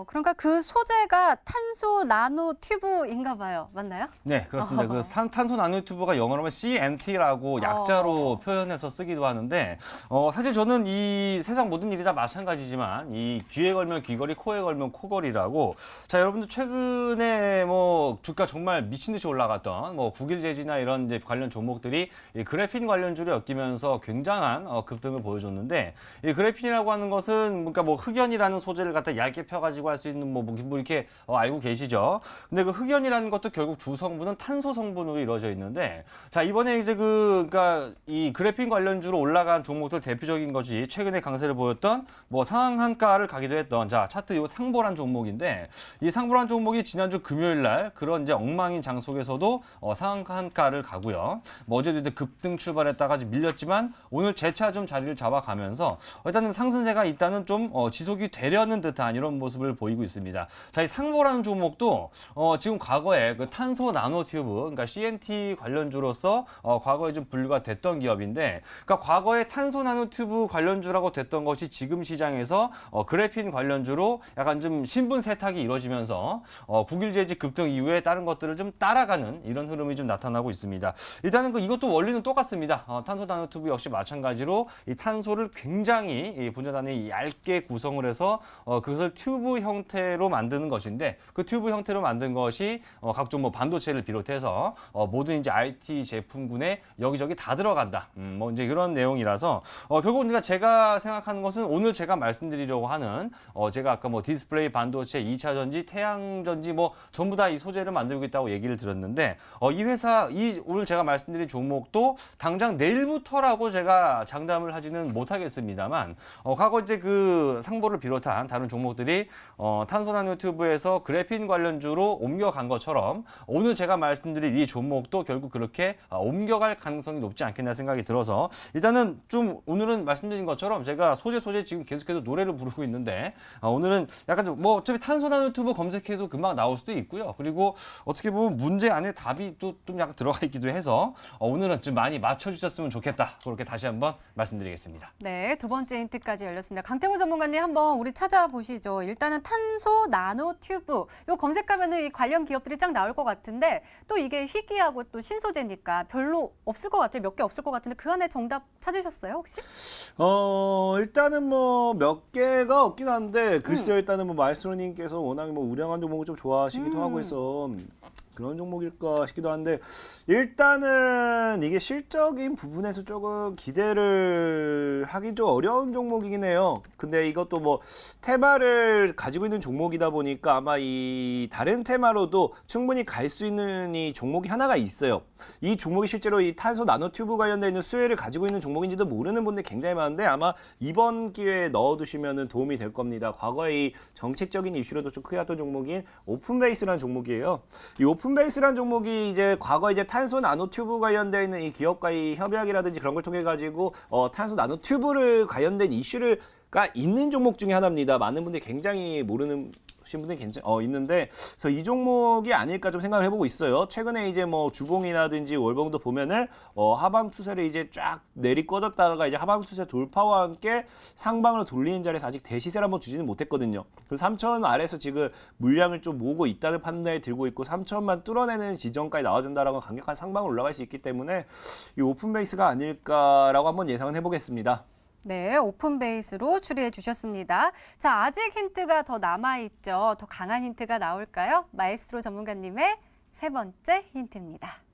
그러니까 그 소재가 탄소 나노 튜브인가 봐요. 맞나요? 네, 그렇습니다. 그 탄소 나노튜브가 영어로 하면 CNT라고 약자로 표현해서 쓰기도 하는데 사실 저는 이 세상 모든 일이 다 마찬가지지만 이 귀에 걸면 귀걸이, 코에 걸면 코걸이라고 자, 여러분들 최근에 뭐 주가 정말 미친 듯이 올라갔던 뭐 국일제지나 이런 이제 관련 종목들이 이 그래핀 관련주를 엮이면서 굉장한 급등을 보여줬는데 이 그래핀이라고 하는 것은 그러니까 뭐 흑연이라는 소재를 갖다 얇게 펴가지고 할 수 있는 뭐 이렇게 알고 계시죠? 근데 그 흑연이라는 것도 결국 주 성분은 탄소 성분으로 이루어져 있는데 자, 이번에 이제 그러니까 이 그래핀 관련주로 올라간 종목들 대표적인 것이 최근에 강세를 보였던 뭐 상한가를 가기도 했던 자, 차트 요 상보란 종목인데 이 상보란 종목이 지난주 금요일 날 그런 이제 엉망인 장 속에서도 상한가를 가고요. 뭐 어제도 이제 급등 출발했다가 밀렸지만 오늘 재차 좀 자리를 잡아가면서 일단 좀 상승세가 일단은 좀 지속이 되려는 듯한 이런 모습을 보이고 있습니다. 자, 이 상보라는 종목도 지금 과거에 그 탄소 나노튜브, 그러니까 CNT 관련주로서 과거에 좀 분류가 됐던 기업인데, 그러니까 과거에 탄소 나노튜브 관련주라고 됐던 것이 지금 시장에서 그래핀 관련주로 약간 좀 신분 세탁이 이루어지면서 국일제지 급등 이후에 다른 것들을 좀 따라가는 이런 흐름이 좀 나타나고 있습니다. 일단은 이것도 원리는 똑같습니다. 탄소 나노튜브 역시 마찬가지로 이 탄소를 굉장히 분자단이 얇게 구성을 해서 그것을 튜브 튜브 형태로 만드는 것인데 그 튜브 형태로 만든 것이 각종 뭐 반도체를 비롯해서 모든 이제 IT 제품군에 여기저기 다 들어간다. 뭐 이제 그런 내용이라서 결국 그러니까 제가 생각하는 것은 오늘 제가 말씀드리려고 하는 제가 아까 뭐 디스플레이 반도체, 2차 전지, 태양 전지 뭐 전부 다 이 소재를 만들고 있다고 얘기를 들었는데 이 회사 오늘 제가 말씀드린 종목도 당장 내일부터라고 제가 장담을 하지는 못하겠습니다만 과거 이제 그 상보를 비롯한 다른 종목들이 탄소 나노 튜브에서 그래핀 관련주로 옮겨간 것처럼 오늘 제가 말씀드린 이 종목도 결국 그렇게 옮겨갈 가능성이 높지 않겠나 생각이 들어서 일단은 좀 오늘은 말씀드린 것처럼 제가 소재 지금 계속해서 노래를 부르고 있는데 오늘은 약간 좀 뭐 어차피 탄소 나노 튜브 검색해도 금방 나올 수도 있고요. 그리고 어떻게 보면 문제 안에 답이 또 좀 약간 들어가 있기도 해서 오늘은 좀 많이 맞춰주셨으면 좋겠다. 그렇게 다시 한번 말씀드리겠습니다. 네, 두 번째 힌트까지 열렸습니다. 강태훈 전문가님 한번 우리 찾아보시죠. 일단은 탄소 나노 튜브. 요 검색하면은 이 관련 기업들이 쫙 나올 것 같은데 또 이게 희귀하고 또 신소재니까 별로 없을 것 같아요. 몇 개 없을 것 같은데 그 안에 정답 찾으셨어요, 혹시? 일단은 뭐 몇 개가 없긴 한데 글쎄요. 일단은 뭐 마이스로님께서 워낙 뭐 우량한 종목을 좀 좋아하시기도 하고 해서 그런 종목일까 싶기도 한데 일단은 이게 실적인 부분에서 조금 기대를 하긴 좀 어려운 종목이긴 해요. 근데 이것도 뭐 테마를 가지고 있는 종목이다 보니까 아마 이 다른 테마로도 충분히 갈 수 있는 이 종목이 하나가 있어요. 이 종목이 실제로 이 탄소 나노튜브 관련돼 있는 수혜를 가지고 있는 종목인지도 모르는 분들 굉장히 많은데 아마 이번 기회에 넣어두시면 도움이 될 겁니다. 과거에 이 정책적인 이슈로도 좀 크게 했던 종목인 오픈베이스라는 종목이에요. 이 오픈베이스라는 종목이 이제 과거 이제 탄소 나노튜브 관련돼 있는 이 기업과의 협약이라든지 그런 걸 통해 가지고 탄소 나노튜브를 관련된 이슈가 있는 종목 중에 하나입니다. 많은 분들이 굉장히 모르는 분들이 있는데 그래서 이 종목이 아닐까 좀 생각을 해보고 있어요. 최근에 이제 뭐 주봉이라든지 월봉도 보면은 하방 추세를 이제 쫙 내리 꺼졌다가 이제 하방 추세 돌파와 함께 상방으로 돌리는 자리에서 아직 대시세를 한번 주지는 못했거든요. 그래서 3,000원 아래에서 지금 물량을 좀 모으고 있다는 판단이 들고 있고 3,000원만 뚫어내는 지점까지 나와준다라고 강력한 상방으로 올라갈 수 있기 때문에 이 오픈베이스가 아닐까라고 한번 예상은 해보겠습니다. 네, 오픈 베이스로 추리해 주셨습니다. 자, 아직 힌트가 더 남아있죠. 더 강한 힌트가 나올까요? 마에스트로 전문가님의 세 번째 힌트입니다.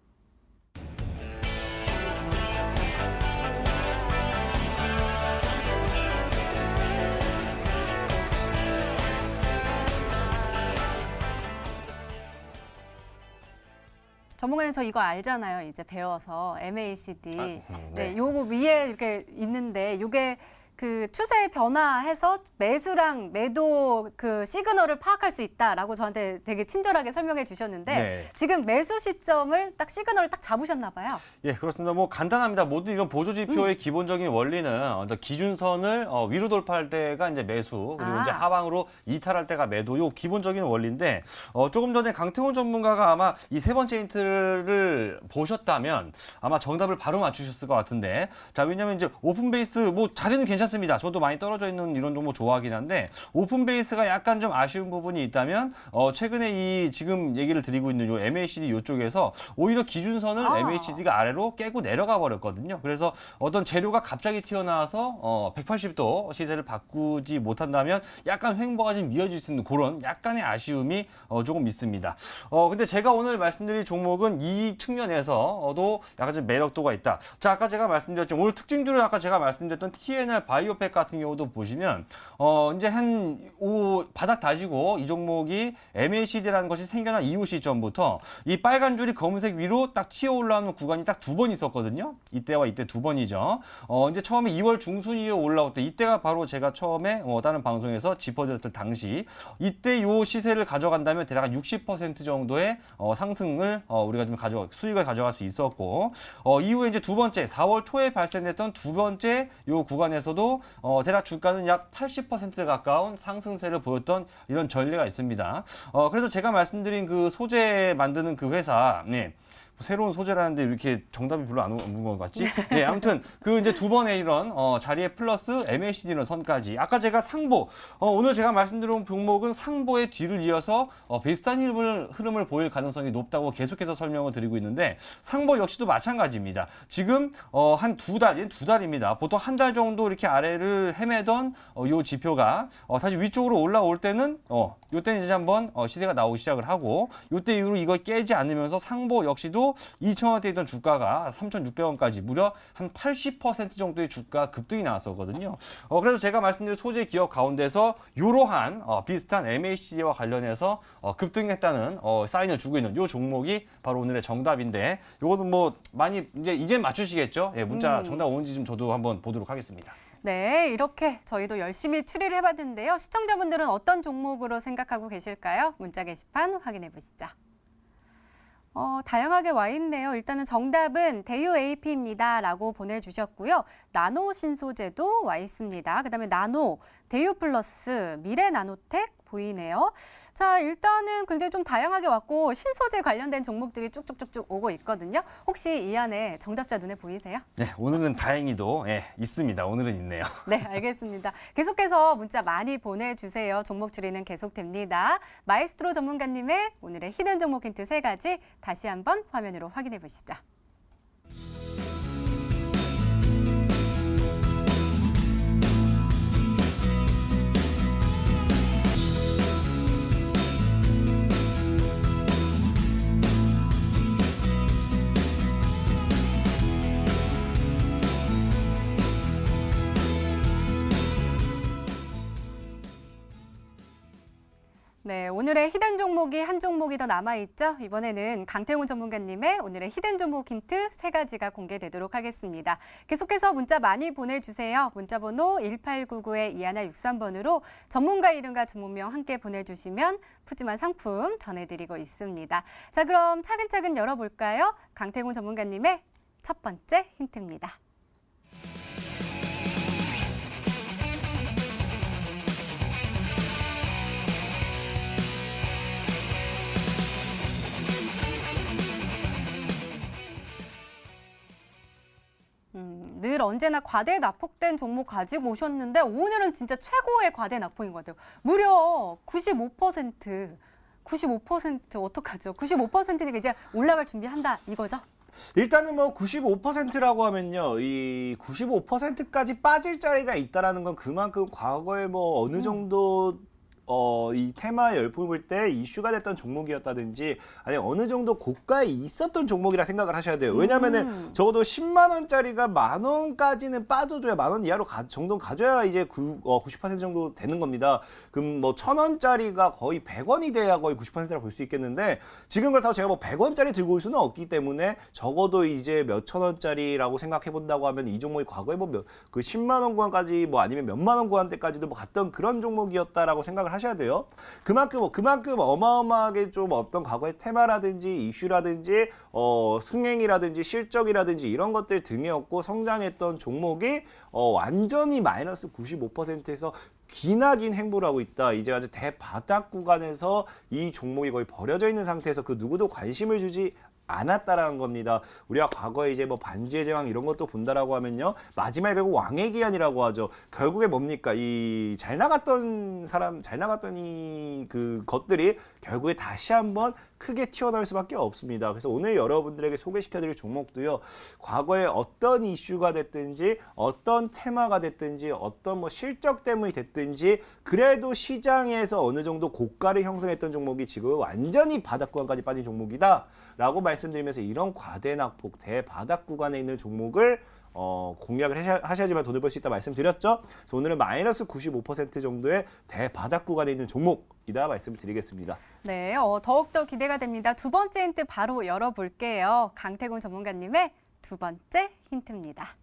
전문가님 저 이거 알잖아요. 이제 배워서 MACD. 네, 요거 위에 이렇게 있는데 요게 그 추세 변화해서 매수랑 매도 그 시그널을 파악할 수 있다라고 저한테 되게 친절하게 설명해 주셨는데 네. 지금 매수 시점을 딱 시그널을 딱 잡으셨나 봐요. 예, 그렇습니다. 뭐 간단합니다. 모든 이런 보조 지표의 기본적인 원리는 기준선을 위로 돌파할 때가 이제 매수, 그리고 이제 하방으로 이탈할 때가 매도. 요 기본적인 원리인데 조금 전에 강태훈 전문가가 아마 이 세 번째 힌트를 보셨다면 아마 정답을 바로 맞추셨을 것 같은데 자, 왜냐면 이제 오픈 베이스 뭐 자리는 괜찮습니다. 저도 많이 떨어져 있는 이런 종목 좋아하긴 한데 오픈 베이스가 약간 좀 아쉬운 부분이 있다면 최근에 이 지금 얘기를 드리고 있는 요 MACD 이쪽에서 오히려 기준선을 MACD가 아래로 깨고 내려가 버렸거든요. 그래서 어떤 재료가 갑자기 튀어나와서 180도 시세를 바꾸지 못한다면 약간 횡보가 좀 이어질 수 있는 그런 약간의 아쉬움이 조금 있습니다. 근데 제가 오늘 말씀드릴 종목은 이 측면에서도 약간 좀 매력도가 있다. 자, 아까 제가 말씀드렸죠. 오늘 특징주로 아까 제가 말씀드렸던 TNR 바이오팩 같은 경우도 보시면 이제 한 바닥 다지고 이 종목이 MACD라는 것이 생겨난 이후 시점부터 이 빨간 줄이 검은색 위로 딱 튀어 올라오는 구간이 딱 두 번 있었거든요. 이때와 이때 두 번이죠. 이제 처음에 2월 중순이에 올라올 때 이때가 바로 제가 처음에 다른 방송에서 짚어드렸던 당시 이때 요 시세를 가져간다면 대략 60% 정도의 상승을 우리가 좀 수익을 가져갈 수 있었고 이후에 이제 두 번째 4월 초에 발생했던 두 번째 요 구간에서도 대략 주가는 약 80% 가까운 상승세를 보였던 이런 전례가 있습니다. 그래서 제가 말씀드린 그 소재 만드는 그 회사, 네. 새로운 소재라는데 이렇게 정답이 별로 안 오는 것 같지? 네, 아무튼 그 이제 두 번의 이런 자리에 플러스 MACD는 선까지. 아까 제가 상보, 오늘 제가 말씀드린 종목은 상보의 뒤를 이어서 비슷한 흐름을 보일 가능성이 높다고 계속해서 설명을 드리고 있는데 상보 역시도 마찬가지입니다. 지금 한 두 달, 얘는 두 달입니다. 보통 한 달 정도 이렇게 아래를 헤매던 요 지표가 다시 위쪽으로 올라올 때는 요때는 이제 한번 시세가 나오기 시작을 하고 요때 이후로 이거 깨지 않으면서 상보 역시도 2,000원대 있던 주가가 3,600원까지 무려 한 80% 정도의 주가 급등이 나왔었거든요. 그래서 제가 말씀드린 소재 기업 가운데서 이러한 비슷한 MACD와 관련해서 급등했다는 사인을 주고 있는 요 종목이 바로 오늘의 정답인데 요거는 뭐 많이 이제 맞추시겠죠? 예, 문자 정답 오는지 좀 저도 한번 보도록 하겠습니다. 네, 이렇게 저희도 열심히 추리를 해봤는데요. 시청자분들은 어떤 종목으로 생각하고 계실까요? 문자 게시판 확인해 보시죠. 다양하게 와 있네요. 일단은 정답은 대유 AP입니다. 라고 보내주셨고요. 나노 신소재도 와 있습니다. 그다음에 나노, 대유 플러스, 미래 나노텍 보이네요. 자, 일단은 굉장히 좀 다양하게 왔고 신소재 관련된 종목들이 쭉쭉쭉쭉 오고 있거든요. 혹시 이 안에 정답자 눈에 보이세요? 네, 오늘은 다행히도 있습니다. 오늘은 있네요. 네, 알겠습니다. 계속해서 문자 많이 보내주세요. 종목 추리는 계속됩니다. 마에스트로 전문가님의 오늘의 히든 종목 힌트 3가지 다시 한번 화면으로 확인해 보시죠. 네, 오늘의 히든 종목이 한 종목이 더 남아있죠. 이번에는 강태훈 전문가님의 오늘의 히든 종목 힌트 3가지가 공개되도록 하겠습니다. 계속해서 문자 많이 보내주세요. 문자번호 1899-2163번으로 전문가 이름과 종목명 함께 보내주시면 푸짐한 상품 전해드리고 있습니다. 자, 그럼 차근차근 열어볼까요? 강태훈 전문가님의 첫 번째 힌트입니다. 늘 언제나 과대 납폭된 종목 가지고 오셨는데 오늘은 진짜 최고의 과대 납폭인 것 같아요. 무려 95%, 95% 어떡하죠? 95%니까 이제 올라갈 준비한다 이거죠? 일단은 뭐 95%라고 하면요, 이 95%까지 빠질 자리가 있다라는 건 그만큼 과거에 뭐 어느 정도 이 테마의 열풍을 볼 때 이슈가 됐던 종목이었다든지 아니 어느 정도 고가에 있었던 종목이라 생각을 하셔야 돼요. 왜냐면은 적어도 10만 원짜리가 만 원까지는 빠져줘야 만 원 이하로 정도는 가져야 이제 90% 정도 되는 겁니다. 그럼 뭐 1,000원짜리가 거의 100원이 돼야 거의 90%라고 볼 수 있겠는데 지금 그렇다고 제가 뭐 100원짜리 들고 올 수는 없기 때문에 적어도 이제 몇천 원짜리라고 생각해 본다고 하면 이 종목이 과거에 뭐 그 10만 원 구간까지 뭐 아니면 몇만 원 구간대까지도 뭐 갔던 그런 종목이었다라고 생각을 하셔야 돼요. 그만큼 어마어마하게 좀 어떤 과거의 테마라든지 이슈라든지 승행이라든지 실적이라든지 이런 것들 등에 업고 성장했던 종목이 완전히 마이너스 95%에서 기나긴 행보를 하고 있다. 이제 아주 대바닥 구간에서 이 종목이 거의 버려져 있는 상태에서 그 누구도 관심을 주지 않았다라는 겁니다. 우리가 과거에 이제 뭐 반지의 제왕 이런 것도 본다라고 하면요, 마지막에 결국 왕의 기한이라고 하죠. 결국에 뭡니까? 이 잘 나갔던 이 그 것들이 결국에 다시 한번 크게 튀어나올 수밖에 없습니다. 그래서 오늘 여러분들에게 소개시켜드릴 종목도요, 과거에 어떤 이슈가 됐든지 어떤 테마가 됐든지 어떤 뭐 실적 때문이 됐든지 그래도 시장에서 어느 정도 고가를 형성했던 종목이 지금 완전히 바닥 구간까지 빠진 종목이다 라고 말씀드리면서 이런 과대낙폭 대바닥 구간에 있는 종목을 공략을 하셔야지만 돈을 벌 수 있다 말씀드렸죠. 그래서 오늘은 마이너스 95% 정도의 대바닥 구간에 있는 종목이다 말씀을 드리겠습니다. 네, 더욱더 기대가 됩니다. 두 번째 힌트 바로 열어볼게요. 강태곤 전문가님의 두 번째 힌트입니다.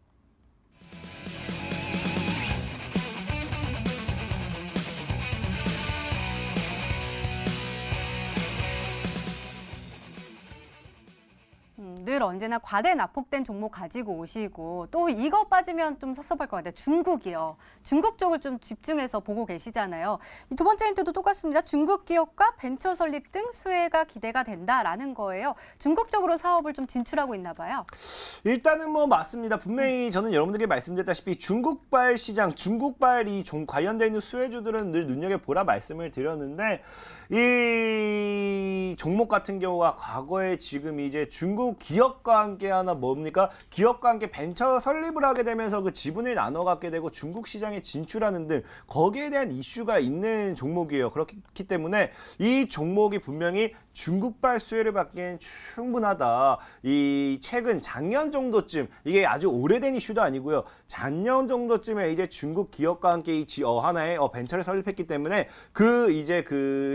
늘 늘 언제나 과대 납폭된 종목 가지고 오시고 또 이거 빠지면 좀 섭섭할 것 같아요. 중국이요. 중국 쪽을 좀 집중해서 보고 계시잖아요. 이 두 번째 힌트도 똑같습니다. 중국 기업과 벤처 설립 등 수혜가 기대가 된다라는 거예요. 중국 쪽으로 사업을 좀 진출하고 있나 봐요. 일단은 뭐 맞습니다. 분명히 저는 여러분들께 말씀드렸다시피 중국발 시장, 중국발 이 관련되어 있는 수혜주들은 늘 눈여겨보라 말씀을 드렸는데 이 종목 같은 경우가 과거에 지금 이제 중국 기업과 함께 하나 뭡니까? 기업과 함께 벤처 설립을 하게 되면서 그 지분을 나눠 갖게 되고 중국 시장에 진출하는 등 거기에 대한 이슈가 있는 종목이에요. 그렇기 때문에 이 종목이 분명히 중국발 수혜를 받기엔 충분하다. 이 최근 작년 정도쯤 이게 아주 오래된 이슈도 아니고요. 작년 정도쯤에 이제 중국 기업과 함께 하나의 벤처를 설립했기 때문에 그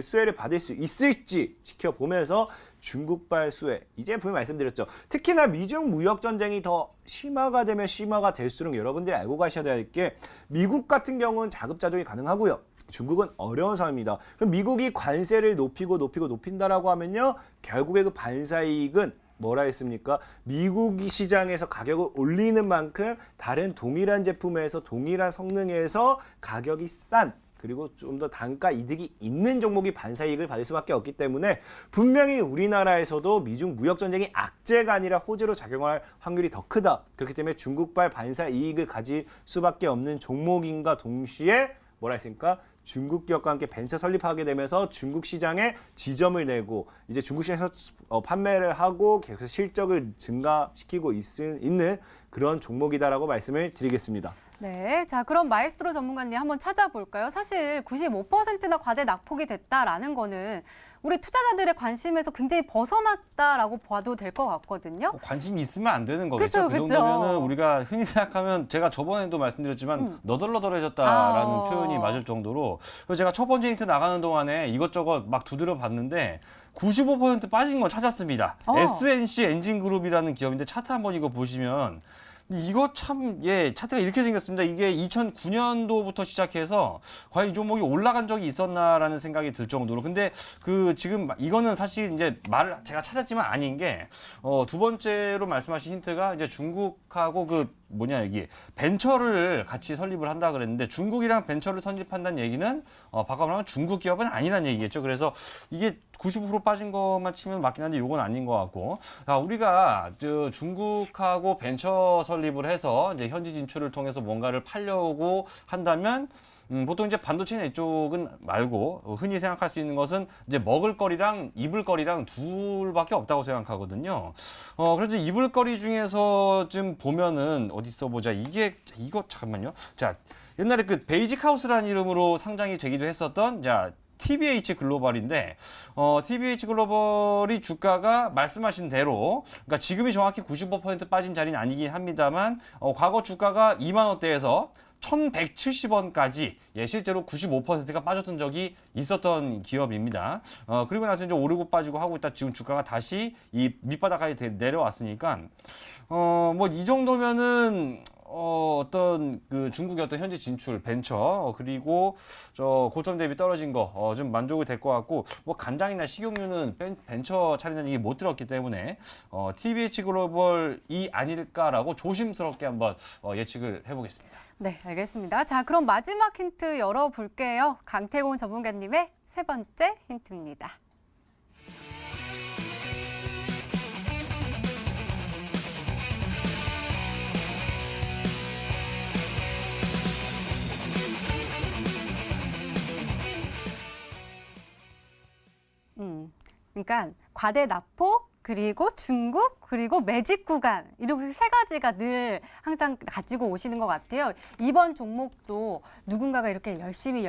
수혜를 받을 수 있을지 지켜보면서 중국발 수혜 이제 분명히 말씀드렸죠. 특히나 미중 무역 전쟁이 더 심화가 되면 심화가 될수록 여러분들이 알고 가셔야 될 게 미국 같은 경우는 자급자족이 가능하고요. 중국은 어려운 상황입니다. 그럼 미국이 관세를 높인다라고 하면요. 결국에 그 반사이익은 뭐라 했습니까? 미국 시장에서 가격을 올리는 만큼 다른 동일한 제품에서 동일한 성능에서 가격이 싼 그리고 좀 더 단가 이득이 있는 종목이 반사이익을 받을 수밖에 없기 때문에 분명히 우리나라에서도 미중 무역 전쟁이 악재가 아니라 호재로 작용할 확률이 더 크다. 그렇기 때문에 중국발 반사이익을 가질 수밖에 없는 종목인가 동시에 뭐라 했습니까? 중국 기업과 함께 벤처 설립하게 되면서 중국 시장에 지점을 내고 이제 중국 시장에서 판매를 하고 계속 실적을 증가시키고 있는 그런 종목이다라고 말씀을 드리겠습니다. 네, 자 그럼 마에스트로 전문가님 한번 찾아볼까요? 사실 95%나 과대 낙폭이 됐다라는 거는 우리 투자자들의 관심에서 굉장히 벗어났다라고 봐도 될 것 같거든요. 관심이 있으면 안 되는 거겠죠. 그쵸, 그 정도면은 우리가 흔히 생각하면 제가 저번에도 말씀드렸지만 너덜너덜해졌다라는 표현이 맞을 정도로 그래서 제가 첫 번째 힌트 나가는 동안에 이것저것 막 두드려 봤는데 95% 빠진 건 찾았습니다. SNC 엔진그룹이라는 기업인데 차트 한번 이거 보시면 이거 참, 차트가 이렇게 생겼습니다. 이게 2009년도부터 시작해서 과연 이 종목이 올라간 적이 있었나라는 생각이 들 정도로. 근데 지금 이거는 사실 이제 제가 찾았지만 아닌 게, 두 번째로 말씀하신 힌트가 이제 중국하고 여기 벤처를 같이 설립을 한다 그랬는데 중국이랑 벤처를 설립한다는 얘기는 바꿔 말하면 중국 기업은 아니라는 얘기겠죠. 그래서 이게 90% 빠진 것만 치면 맞긴 한데 이건 아닌 것 같고 우리가 중국하고 벤처 설립을 해서 이제 현지 진출을 통해서 뭔가를 팔려고 한다면 보통 이제 반도체나 이쪽은 말고 흔히 생각할 수 있는 것은 이제 먹을 거리랑 입을 거리랑 둘밖에 없다고 생각하거든요. 그래서 입을 거리 중에서 좀 보면은 어디 있어 보자. 이거 잠깐만요. 자, 옛날에 그 베이직 하우스라는 이름으로 상장이 되기도 했었던 TBH 글로벌인데 TBH 글로벌이 주가가 말씀하신 대로 그러니까 지금이 정확히 95% 빠진 자리는 아니긴 합니다만 과거 주가가 2만 원대에서 1,170원까지 실제로 95%가 빠졌던 적이 있었던 기업입니다. 그리고 나서 이제 오르고 빠지고 하고 있다 지금 주가가 다시 이 밑바닥까지 내려왔으니까 뭐 이 정도면은 어떤 중국의 어떤 현지 진출 벤처 그리고 고점 대비 떨어진 거 좀 만족이 될 것 같고 뭐 간장이나 식용유는 벤처 차리는 얘기 못 들었기 때문에 TBH 글로벌이 아닐까라고 조심스럽게 한번 예측을 해보겠습니다. 네, 알겠습니다. 자, 그럼 마지막 힌트 열어볼게요. 강태공 전문가님의 세 번째 힌트입니다. 그러니까 과대 납폭 그리고 중국 그리고 매직 구간 이렇게 세 가지가 늘 항상 가지고 오시는 것 같아요. 이번 종목도 누군가가 이렇게 열심히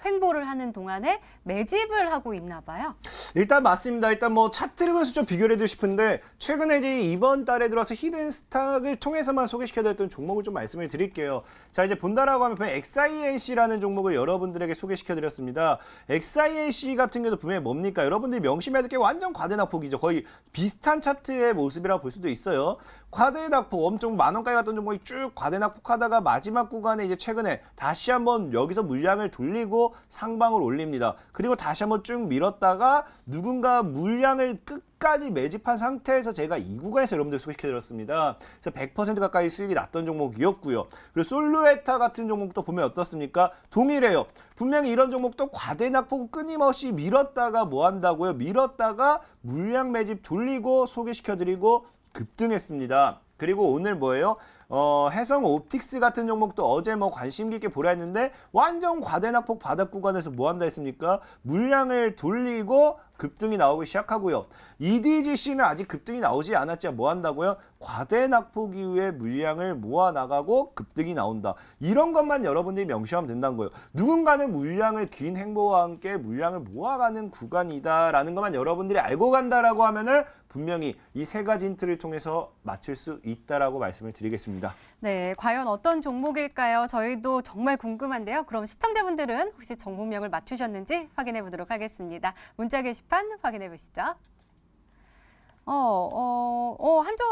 횡보를 하는 동안에 매집을 하고 있나 봐요. 일단 맞습니다. 일단 뭐 차트를 보면서 좀 비교를 해드리고 싶은데 최근에 이제 이번 달에 들어서 히든 스탁을 통해서만 소개시켜드렸던 종목을 좀 말씀을 드릴게요. 자 이제 본다라고 하면 XINC라는 종목을 여러분들에게 소개시켜드렸습니다. XINC 같은 경우도 분명히 뭡니까? 여러분들이 명심해야 될 게 완전 과대낙폭이죠. 거의 비슷한 차트의 모습이라고 볼 수도 있어요. 과대낙폭 엄청 만 원까지 갔던 종목이 쭉 과대낙폭하다가 마지막 구간에 이제 최근에 다시 한번 여기서 물량을 돌리고 상방을 올립니다. 그리고 다시 한번 쭉 밀었다가 누군가 물량을 끝까지 매집한 상태에서 제가 이 구간에서 여러분들 소개시켜드렸습니다. 그래서 100% 가까이 수익이 났던 종목이었고요. 그리고 솔루에타 같은 종목도 보면 어떻습니까? 동일해요. 분명히 이런 종목도 과대낙폭 끊임없이 밀었다가 뭐 한다고요? 밀었다가 물량 매집 돌리고 소개시켜드리고 급등했습니다. 그리고 오늘 뭐예요? 해성 옵틱스 같은 종목도 어제 뭐 관심 깊게 보라 했는데 완전 과대낙폭 바닥 구간에서 뭐 한다 했습니까? 물량을 돌리고 급등이 나오기 시작하고요. EDGC는 아직 급등이 나오지 않았지만 뭐 한다고요? 과대낙폭 이후에 물량을 모아나가고 급등이 나온다. 이런 것만 여러분들이 명심하면 된다는 거예요. 누군가는 물량을 긴 행보와 함께 물량을 모아가는 구간이다라는 것만 여러분들이 알고 간다라고 하면은 분명히 이 세 가지 힌트를 통해서 맞출 수 있다라고 말씀을 드리겠습니다. 네, 과연 어떤 종목일까요? 저희도 정말 궁금한데요. 그럼 시청자분들은 혹시 종목명을 맞추셨는지 확인해 보도록 하겠습니다. 문자 게시판 확인해 보시죠.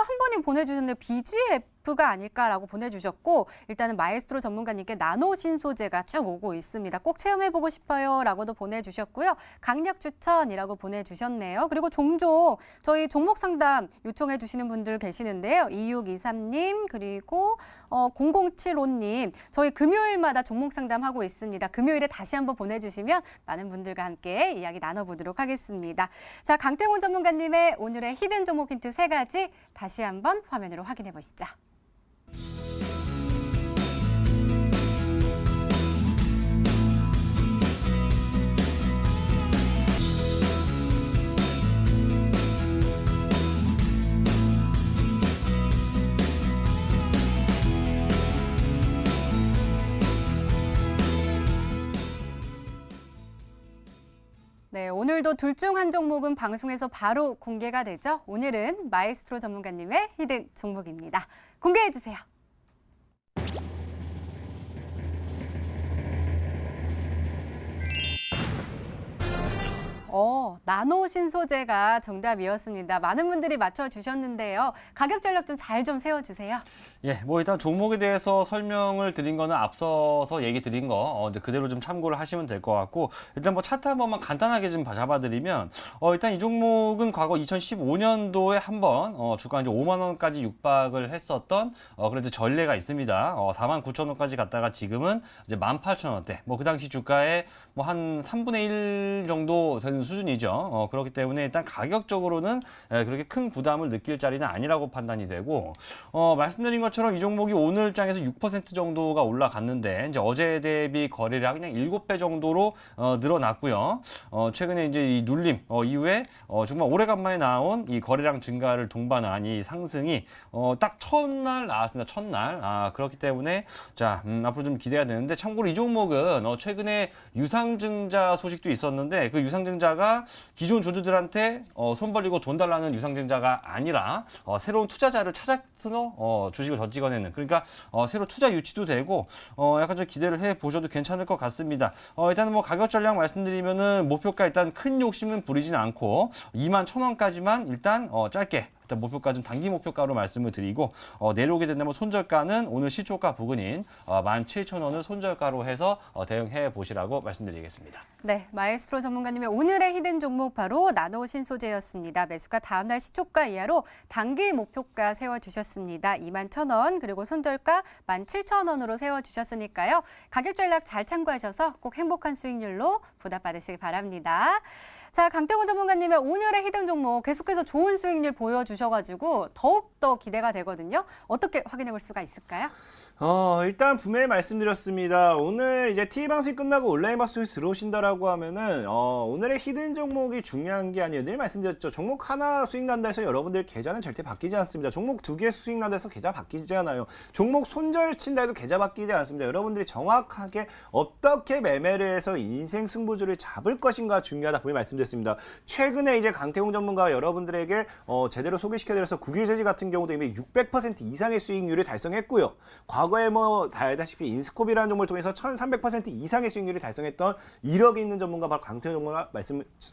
한 분이 보내주셨는데 BGF가 아닐까라고 보내주셨고 일단은 마에스트로 전문가님께 나노 신소재가 쭉 오고 있습니다. 꼭 체험해보고 싶어요라고도 보내주셨고요. 강력 추천이라고 보내주셨네요. 그리고 종종 저희 종목 상담 요청해 주시는 분들 계시는데요. 2623님 그리고 0075님 저희 금요일마다 종목 상담하고 있습니다. 금요일에 다시 한번 보내주시면 많은 분들과 함께 이야기 나눠보도록 하겠습니다. 자, 강태훈 전문가님의 오늘의 히든 종목 힌트 3가지 다시 한번 화면으로 확인해 보시죠. 네, 오늘도 둘 중 한 종목은 방송에서 바로 공개가 되죠. 오늘은 마에스트로 전문가님의 히든 종목입니다. 공개해 주세요. 나노 신소재가 정답이었습니다. 많은 분들이 맞춰주셨는데요. 가격 전략 좀 잘 좀 세워주세요. 예, 뭐 일단 종목에 대해서 설명을 드린 거는 앞서서 얘기 드린 거 이제 그대로 좀 참고를 하시면 될 것 같고 일단 뭐 차트 한 번만 간단하게 좀 잡아드리면 일단 이 종목은 과거 2015년도에 한번 주가 이제 5만 원까지 육박을 했었던 그래도 전례가 있습니다. 4만 9천 원까지 갔다가 지금은 이제 18,000원대. 뭐 그 당시 주가의 뭐 한 3분의 1 정도 되는 수준이죠. 그렇기 때문에 일단 가격적으로는 그렇게 큰 부담을 느낄 자리는 아니라고 판단이 되고 말씀드린 것처럼 이 종목이 오늘 장에서 6% 정도가 올라갔는데 이제 어제 대비 거래량이 그냥 7배 정도로 늘어났고요. 최근에 이제 이 눌림 이후에 정말 오래간만에 나온 이 거래량 증가를 동반한 이 상승이 딱 첫날 나왔습니다. 첫날. 그렇기 때문에 자 앞으로 좀 기대가 되는데 참고로 이 종목은 최근에 유상증자 소식도 있었는데 그 유상증자가 기존 주주들한테 손 벌리고 돈 달라는 유상증자가 아니라 새로운 투자자를 찾아서 주식을 더 찍어내는 그러니까 새로 투자 유치도 되고 약간 좀 기대를 해 보셔도 괜찮을 것 같습니다. 일단은 뭐 가격 전략 말씀드리면은 목표가 일단 큰 욕심은 부리진 않고 21,000원까지만 일단 짧게 일단 목표가는 단기 목표가로 말씀을 드리고 내려오게 된다면 손절가는 오늘 시초가 부근인 17,000원을 손절가로 해서 대응해 보시라고 말씀드리겠습니다. 네, 마에스트로 전문가님의 오늘의 히든 종목 바로 나노 신소재였습니다. 매수가 다음날 시초가 이하로 단기 목표가 세워주셨습니다. 21,000원 그리고 손절가 17,000원으로 세워주셨으니까요. 가격 전략 잘 참고하셔서 꼭 행복한 수익률로 보답받으시기 바랍니다. 자, 강태훈 전문가님의 오늘의 히든 종목 계속해서 좋은 수익률 보여주셔가지고 더욱더 기대가 되거든요. 어떻게 확인해 볼 수가 있을까요? 일단 분명히 말씀드렸습니다. 오늘 이제 TV 방송이 끝나고 온라인 방송에 들어오신다라고 하면은 오늘의 히든 종목이 중요한 게 아니에요. 늘 말씀드렸죠. 종목 하나 수익 난다 해서 여러분들 계좌는 절대 바뀌지 않습니다. 종목 2개 수익 난다 해서 계좌 바뀌지 않아요. 종목 손절 친다 해도 계좌 바뀌지 않습니다. 여러분들이 정확하게 어떻게 매매를 해서 인생 승부주를 잡을 것인가 중요하다 분명히 말씀드렸습니다. 최근에 이제 강태웅 전문가가 여러분들에게 제대로 소개시켜드려서 국유재지 같은 경우도 이미 600% 이상의 수익률을 달성했고요. 과거에 뭐 알다시피 인스코비라는 종목을 통해서 1300% 이상의 수익률을 달성했던 이력이 있는 전문가 바로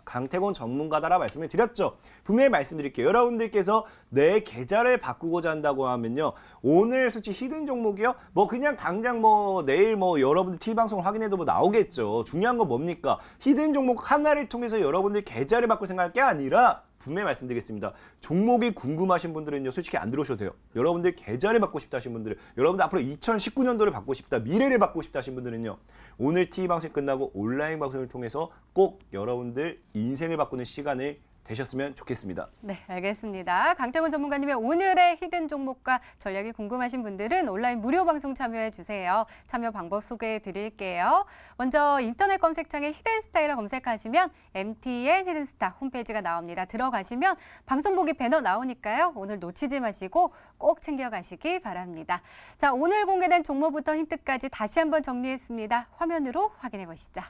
강태곤 전문가다라 말씀을 드렸죠. 분명히 말씀드릴게요. 여러분들께서 내 계좌를 바꾸고자 한다고 하면요. 오늘 솔직히 히든 종목이요. 뭐 그냥 당장 뭐 내일 뭐 여러분들 TV방송을 확인해도 뭐 나오겠죠. 중요한 건 뭡니까? 히든 종목 하나를 통해서 여러분들 계좌를 바꿀 생각할 게 아니라 분명히 말씀드리겠습니다. 종목이 궁금하신 분들은요. 솔직히 안 들어오셔도 돼요. 여러분들 계좌를 받고 싶다 하신 분들은 여러분들 앞으로 2019년도를 받고 싶다. 미래를 받고 싶다 하신 분들은요. 오늘 TV방송이 끝나고 온라인 방송을 통해서 꼭 여러분들 인생을 바꾸는 시간을 되셨으면 좋겠습니다. 네, 알겠습니다. 강태곤 전문가님의 오늘의 히든 종목과 전략이 궁금하신 분들은 온라인 무료 방송 참여해 주세요. 참여 방법 소개해 드릴게요. 먼저 인터넷 검색창에 히든스타일을 검색하시면 MTN 히든스타 홈페이지가 나옵니다. 들어가시면 방송 보기 배너 나오니까요. 오늘 놓치지 마시고 꼭 챙겨가시기 바랍니다. 자, 오늘 공개된 종목부터 힌트까지 다시 한번 정리했습니다. 화면으로 확인해 보시죠.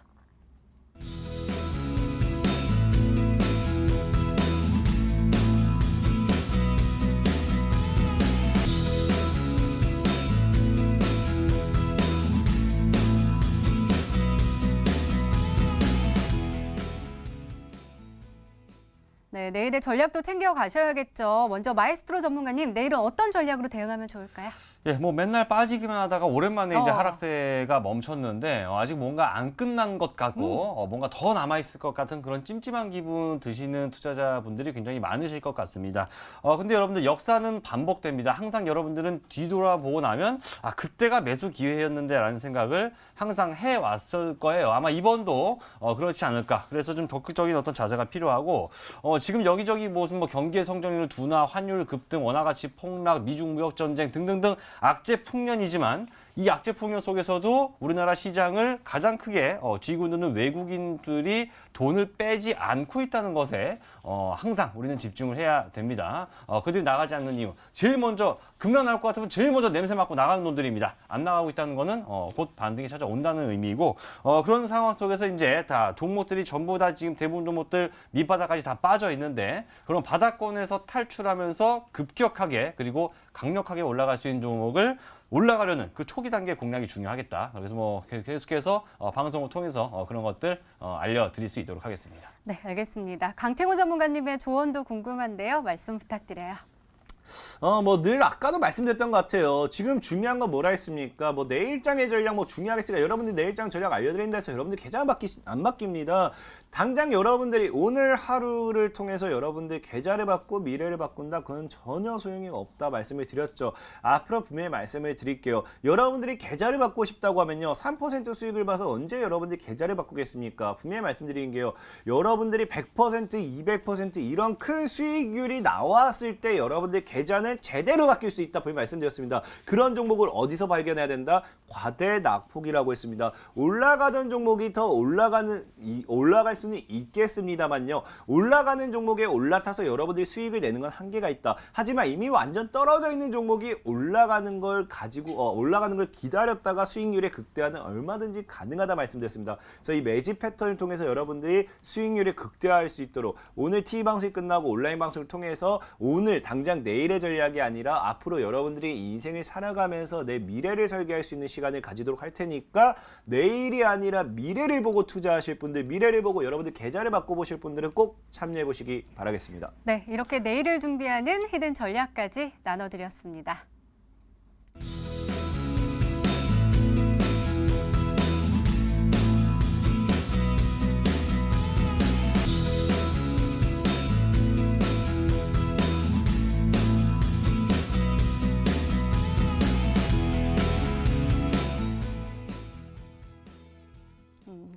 네, 내일의 전략도 챙겨 가셔야겠죠. 먼저 마에스트로 전문가님, 내일은 어떤 전략으로 대응하면 좋을까요? 예, 뭐 맨날 빠지기만 하다가 오랜만에 이제 하락세가 멈췄는데 아직 뭔가 안 끝난 것 같고 뭔가 더 남아 있을 것 같은 그런 찜찜한 기분 드시는 투자자분들이 굉장히 많으실 것 같습니다. 근데 여러분들 역사는 반복됩니다. 항상 여러분들은 뒤돌아보고 나면 그때가 매수 기회였는데라는 생각을 항상 해왔을 거예요. 아마 이번도 그렇지 않을까. 그래서 좀 적극적인 어떤 자세가 필요하고 지금 여기저기 무슨 뭐 경기의 성장률 둔화, 환율 급등, 원화 가치 폭락, 미중 무역 전쟁 등등등 악재 풍년이지만 이 악재 풍년 속에서도 우리나라 시장을 가장 크게 쥐고 있는 외국인들이 돈을 빼지 않고 있다는 것에 항상 우리는 집중을 해야 됩니다. 그들이 나가지 않는 이유. 제일 먼저 급락 나올 것 같으면 제일 먼저 냄새 맡고 나가는 놈들입니다. 안 나가고 있다는 거는 곧 반등이 찾아온다는 의미이고 그런 상황 속에서 이제 다 종목들이 전부 다 지금 대부분 종목들 밑바닥까지 다 빠져 있는데 그런 바닥권에서 탈출하면서 급격하게 그리고 강력하게 올라갈 수 있는 종목을 올라가려는 그 초기 단계 공략이 중요하겠다. 그래서 뭐 계속해서 방송을 통해서 그런 것들 알려드릴 수 있도록 하겠습니다. 네, 알겠습니다. 강태곤 전문가님의 조언도 궁금한데요. 말씀 부탁드려요. 뭐 늘 아까도 말씀드렸던 것 같아요. 지금 중요한 건 뭐라 했습니까? 뭐 내일장의 전략 뭐 중요하겠습니까? 여러분들 내일장 전략 알려드린다 해서 여러분들 계좌 안 바뀝니다. 당장 여러분들이 오늘 하루를 통해서 여러분들 계좌를 바꾸고 미래를 바꾼다? 그건 전혀 소용이 없다 말씀을 드렸죠. 앞으로 분명히 말씀을 드릴게요. 여러분들이 계좌를 바꾸고 싶다고 하면요. 3% 수익을 봐서 언제 여러분들이 계좌를 바꾸겠습니까? 분명히 말씀드리는 게요. 여러분들이 100%, 200% 이런 큰 수익률이 나왔을 때 여러분들 계좌는 제대로 바뀔 수 있다 분명히 말씀드렸습니다. 그런 종목을 어디서 발견해야 된다? 과대낙폭이라고 했습니다. 올라가던 종목이 더 올라갈 수는 있겠습니다만요. 올라가는 종목에 올라타서 여러분들이 수익을 내는 건 한계가 있다. 하지만 이미 완전 떨어져 있는 종목이 올라가는 걸 기다렸다가 수익률의 극대화는 얼마든지 가능하다 말씀드렸습니다. 그래서 이 매집 패턴을 통해서 여러분들이 수익률을 극대화할 수 있도록 오늘 TV 방송이 끝나고 온라인 방송을 통해서 오늘 당장 내일의 전략이 아니라 앞으로 여러분들이 인생을 살아가면서 내 미래를 설계할 수 있는 시간을 가지도록 할 테니까 내일이 아니라 미래를 보고 투자하실 분들, 미래를 보고 여러분들 계좌를 바꿔보실 분들은 꼭 참여해 보시기 바라겠습니다. 네, 이렇게 내일을 준비하는 히든 전략까지 나눠드렸습니다.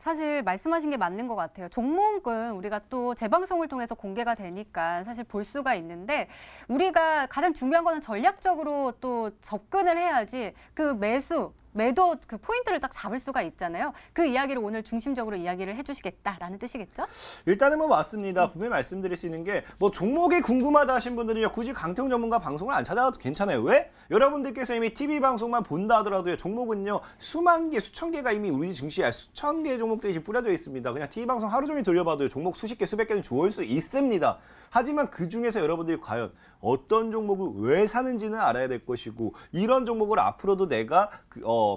사실 말씀하신 게 맞는 것 같아요. 종목은 우리가 또 재방송을 통해서 공개가 되니까 사실 볼 수가 있는데 우리가 가장 중요한 거는 전략적으로 또 접근을 해야지 그 매수 매도 그 포인트를 딱 잡을 수가 있잖아요. 그 이야기를 오늘 중심적으로 이야기를 해주시겠다라는 뜻이겠죠? 일단은 뭐 맞습니다. 분명히 말씀드릴 수 있는 게 뭐 종목이 궁금하다 하신 분들은요, 굳이 강태웅 전문가 방송을 안 찾아가도 괜찮아요. 왜? 여러분들께서 이미 TV 방송만 본다 하더라도요, 종목은요 수만 개, 수천 개가 이미 우리 증시에 수천 개의 종목들이 지금 뿌려져 있습니다. 그냥 TV 방송 하루 종일 돌려봐도요, 종목 수십 개, 수백 개는 좋을 수 있습니다. 하지만 그 중에서 여러분들이 과연 어떤 종목을 왜 사는지는 알아야 될 것이고, 이런 종목을 앞으로도 내가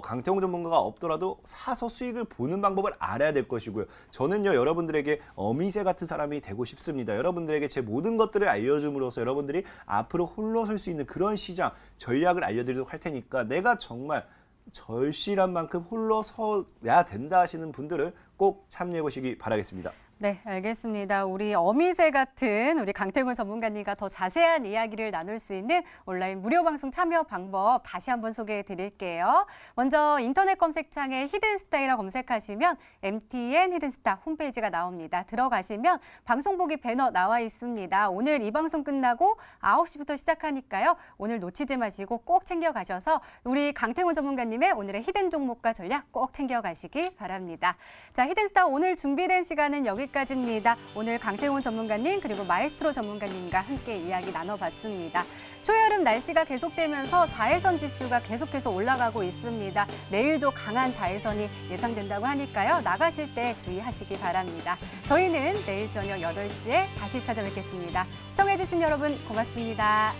강태웅 전문가가 없더라도 사서 수익을 보는 방법을 알아야 될 것이고요. 저는요, 여러분들에게 어미새 같은 사람이 되고 싶습니다. 여러분들에게 제 모든 것들을 알려줌으로써 여러분들이 앞으로 홀로 설 수 있는 그런 시장 전략을 알려드리도록 할 테니까, 내가 정말 절실한 만큼 홀로 서야 된다 하시는 분들은 꼭 참여해 보시기 바라겠습니다. 네, 알겠습니다. 우리 어미새 같은 우리 강태훈 전문가님과 더 자세한 이야기를 나눌 수 있는 온라인 무료 방송 참여 방법 다시 한번 소개해 드릴게요. 먼저 인터넷 검색창에 히든스타이라 검색하시면 MTN 히든스타 홈페이지가 나옵니다. 들어가시면 방송 보기 배너 나와 있습니다. 오늘 이 방송 끝나고 9시부터 시작하니까요. 오늘 놓치지 마시고 꼭 챙겨가셔서 우리 강태훈 전문가님의 오늘의 히든 종목과 전략 꼭 챙겨가시기 바랍니다. 자, 히든스타 오늘 준비된 시간은 여기까지입니다. 오늘 강태훈 전문가님 그리고 마에스트로 전문가님과 함께 이야기 나눠봤습니다. 초여름 날씨가 계속되면서 자외선 지수가 계속해서 올라가고 있습니다. 내일도 강한 자외선이 예상된다고 하니까요. 나가실 때 주의하시기 바랍니다. 저희는 내일 저녁 8시에 다시 찾아뵙겠습니다. 시청해주신 여러분 고맙습니다.